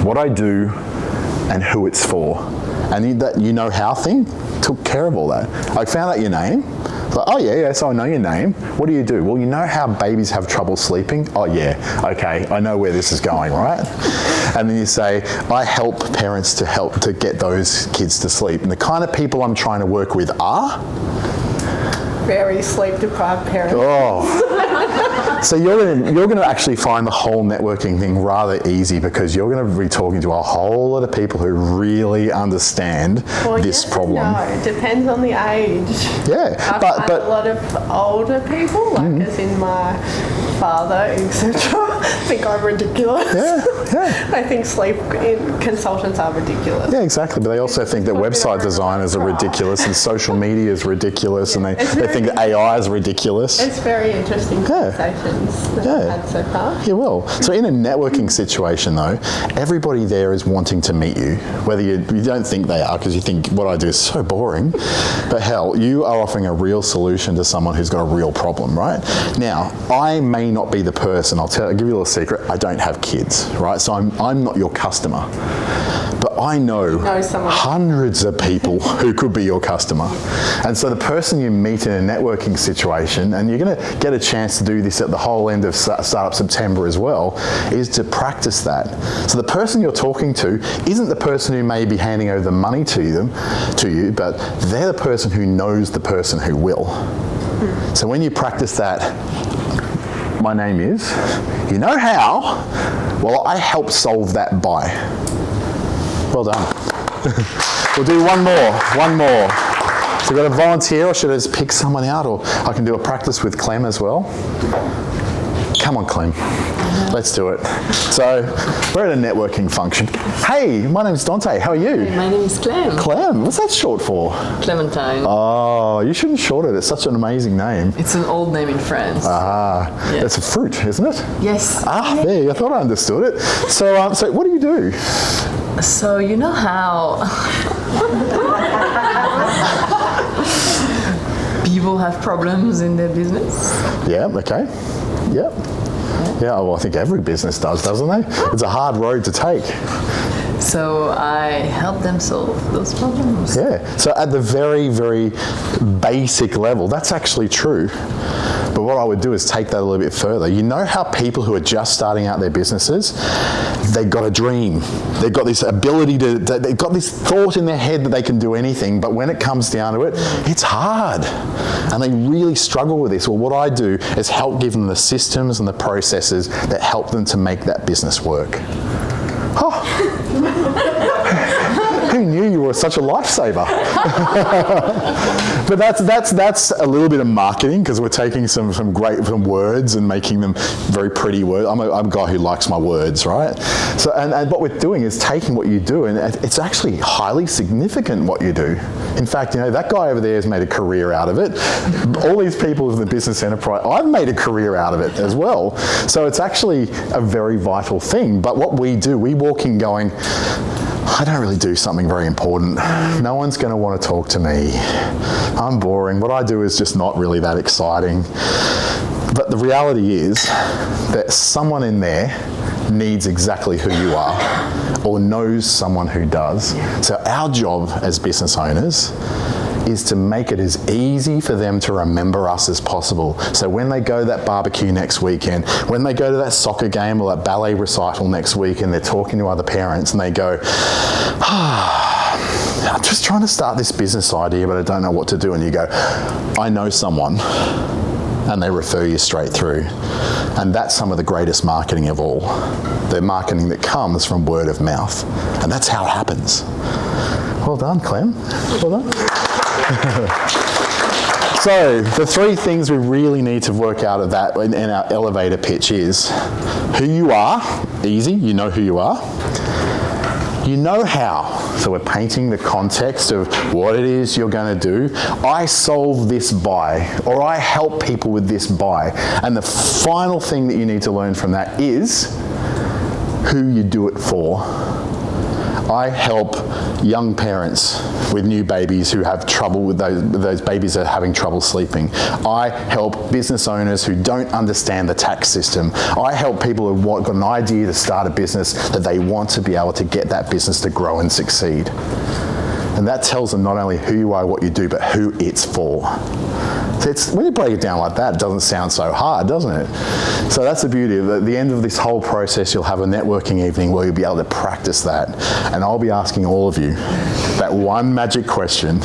what I do, and who it's for. And that you know how thing took care of all that. I found out your name. Like, oh yeah, so I know your name. What do you do? Well, you know how babies have trouble sleeping? Oh yeah, okay, I know where this is going, right? And then you say, I help parents to get those kids to sleep. And the kind of people I'm trying to work with are? Very sleep deprived parents. Oh. So you're going to actually find the whole networking thing rather easy, because you're going to be talking to a whole lot of people who really understand this problem. No, it depends on the age. Yeah, I find a lot of older people, like as in my father, etc., think I'm ridiculous. Yeah. They think sleep consultants are ridiculous. Yeah, exactly. But they also think that website designers are ridiculous and social media is ridiculous, and they think that AI is ridiculous. It's very interesting conversations that I've had so far. You will. So in a networking situation though, everybody there is wanting to meet you, whether you don't think they are because you think what I do is so boring, but hell, you are offering a real solution to someone who's got a real problem, right? Now, I may not be the person, I'll give you a little secret, I don't have kids, right? So I'm not your customer. But I know hundreds of people who could be your customer. And so the person you meet in a networking situation, and you're going to get a chance to do this at the whole end of Startup September as well, is to practice that. So the person you're talking to isn't the person who may be handing over the money to you, but they're the person who knows the person who will. So when you practice that, my name is, you know how? Well, I help solve that by. Well done. We'll do one more. So we've got a volunteer, or should I just pick someone out, or I can do a practice with Clem as well? Come on, Clem. Let's do it. So we're at a networking function. Hey, my name's Dante. How are you? My name is Clem. Clem? What's that short for? Clementine. Oh, you shouldn't short it. It's such an amazing name. It's an old name in France. It's a fruit, isn't it? Yes. There. I thought I understood it. So what do you do? So you know how people have problems in their business? Yeah, okay. Yep. Yeah, well, I think every business does, doesn't they? It's a hard road to take. So I help them solve those problems. Yeah. So at the very, very basic level, that's actually true. But what I would do is take that a little bit further. You know how people who are just starting out their businesses, they've got a dream. They've got this ability they've got this thought in their head that they can do anything, but when it comes down to it, it's hard. And they really struggle with this. Well, what I do is help give them the systems and the processes that help them to make that business work. Who knew you were such a lifesaver? But that's a little bit of marketing, because we're taking some words and making them very pretty words. I'm a guy who likes my words, right? So and what we're doing is taking what you do, and it's actually highly significant what you do. In fact, that guy over there has made a career out of it. All these people in the business enterprise, I've made a career out of it as well. So it's actually a very vital thing. But what we do, we walk in going, I don't really do something very important. No one's going to want to talk to me. I'm boring. What I do is just not really that exciting. But the reality is that someone in there needs exactly who you are, or knows someone who does. So our job as business owners is to make it as easy for them to remember us as possible. So when they go to that barbecue next weekend, when they go to that soccer game or that ballet recital next week and they're talking to other parents and they go, I'm just trying to start this business idea but I don't know what to do, and you go, I know someone, and they refer you straight through. And that's some of the greatest marketing of all. The marketing that comes from word of mouth. And that's how it happens. Well done, Clem. Well done. So, the 3 things we really need to work out of that in our elevator pitch is who you are, easy, you know who you are. You know how. So we're painting the context of what it is you're going to do. I solve this by, or I help people with this by. And the final thing that you need to learn from that is who you do it for. I help young parents with new babies who have trouble with those babies that are having trouble sleeping. I help business owners who don't understand the tax system. I help people who've got an idea to start a business that they want to be able to get that business to grow and succeed. And that tells them not only who you are, what you do, but who it's for. So when you break it down like that, it doesn't sound so hard, doesn't it? So that's the beauty of it. At the end of this whole process, you'll have a networking evening where you'll be able to practice that. And I'll be asking all of you that one magic question,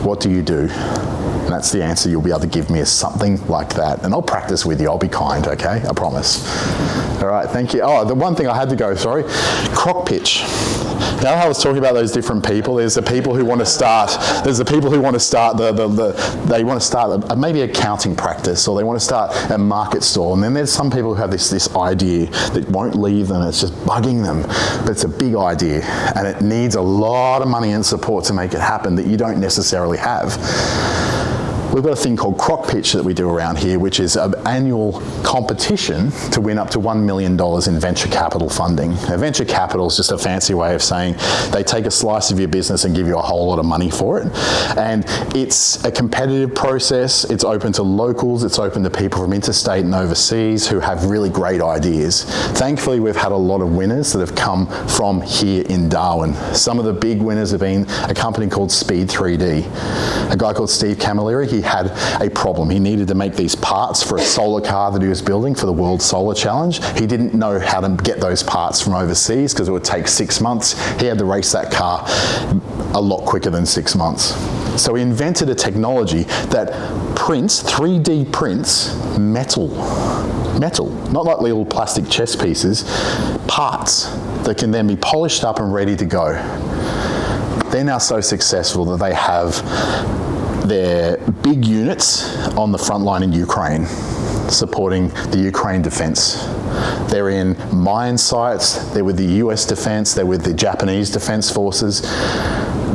what do you do? And that's the answer you'll be able to give me, is something like that. And I'll practice with you. I'll be kind, okay? I promise. All right, thank you. Oh, the one thing I had to go, sorry. Crock pitch. Now I was talking about those different people. There's the people who want to start. There's the people who want to start they want to start maybe accounting practice, or they want to start a market stall. And then there's some people who have this idea that won't leave them. It's just bugging them, but it's a big idea, and it needs a lot of money and support to make it happen that you don't necessarily have. We've got a thing called Crock Pitch that we do around here, which is an annual competition to win up to $1 million in venture capital funding. Now, venture capital is just a fancy way of saying they take a slice of your business and give you a whole lot of money for it. And it's a competitive process. It's open to locals. It's open to people from interstate and overseas who have really great ideas. Thankfully, we've had a lot of winners that have come from here in Darwin. Some of the big winners have been a company called Speed 3D. A guy called Steve Camilleri, he had a problem. He needed to make these parts for a solar car that he was building for the World Solar Challenge. He didn't know how to get those parts from overseas because it would take 6 months. He had to race that car a lot quicker than 6 months. So he invented a technology that prints, 3D prints, metal, not like little plastic chess pieces, parts that can then be polished up and ready to go. They're now so successful that they have their big units on the front line in Ukraine, supporting the Ukraine defence. They're in mine sites, they're with the US defence, they're with the Japanese Defence Forces.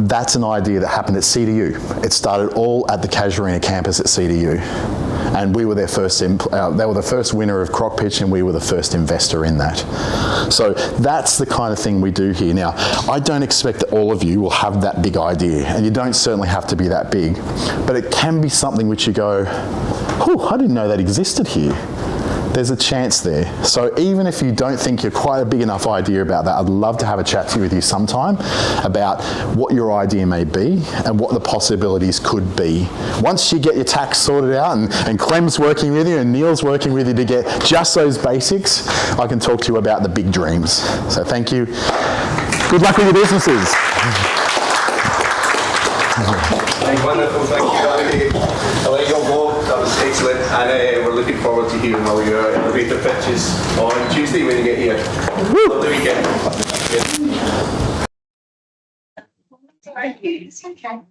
That's an idea that happened at CDU. It started all at the Casuarina campus at CDU. And we were their first, they were the first winner of Crock Pitch, and we were the first investor in that. So that's the kind of thing we do here. Now, I don't expect that all of you will have that big idea, and you don't certainly have to be that big, but it can be something which you go, oh, I didn't know that existed here. There's a chance there. So even if you don't think you're quite a big enough idea about that, I'd love to have a chat with you sometime about what your idea may be and what the possibilities could be. Once you get your tax sorted out and Clem's working with you and Neil's working with you to get just those basics, I can talk to you about the big dreams. So thank you. Good luck with your businesses. Wonderful, thank you. I'll let you all go. That was excellent, and we're looking forward to hearing all your elevator pitches on Tuesday when you get here. Love the weekend. Thank you. It's okay.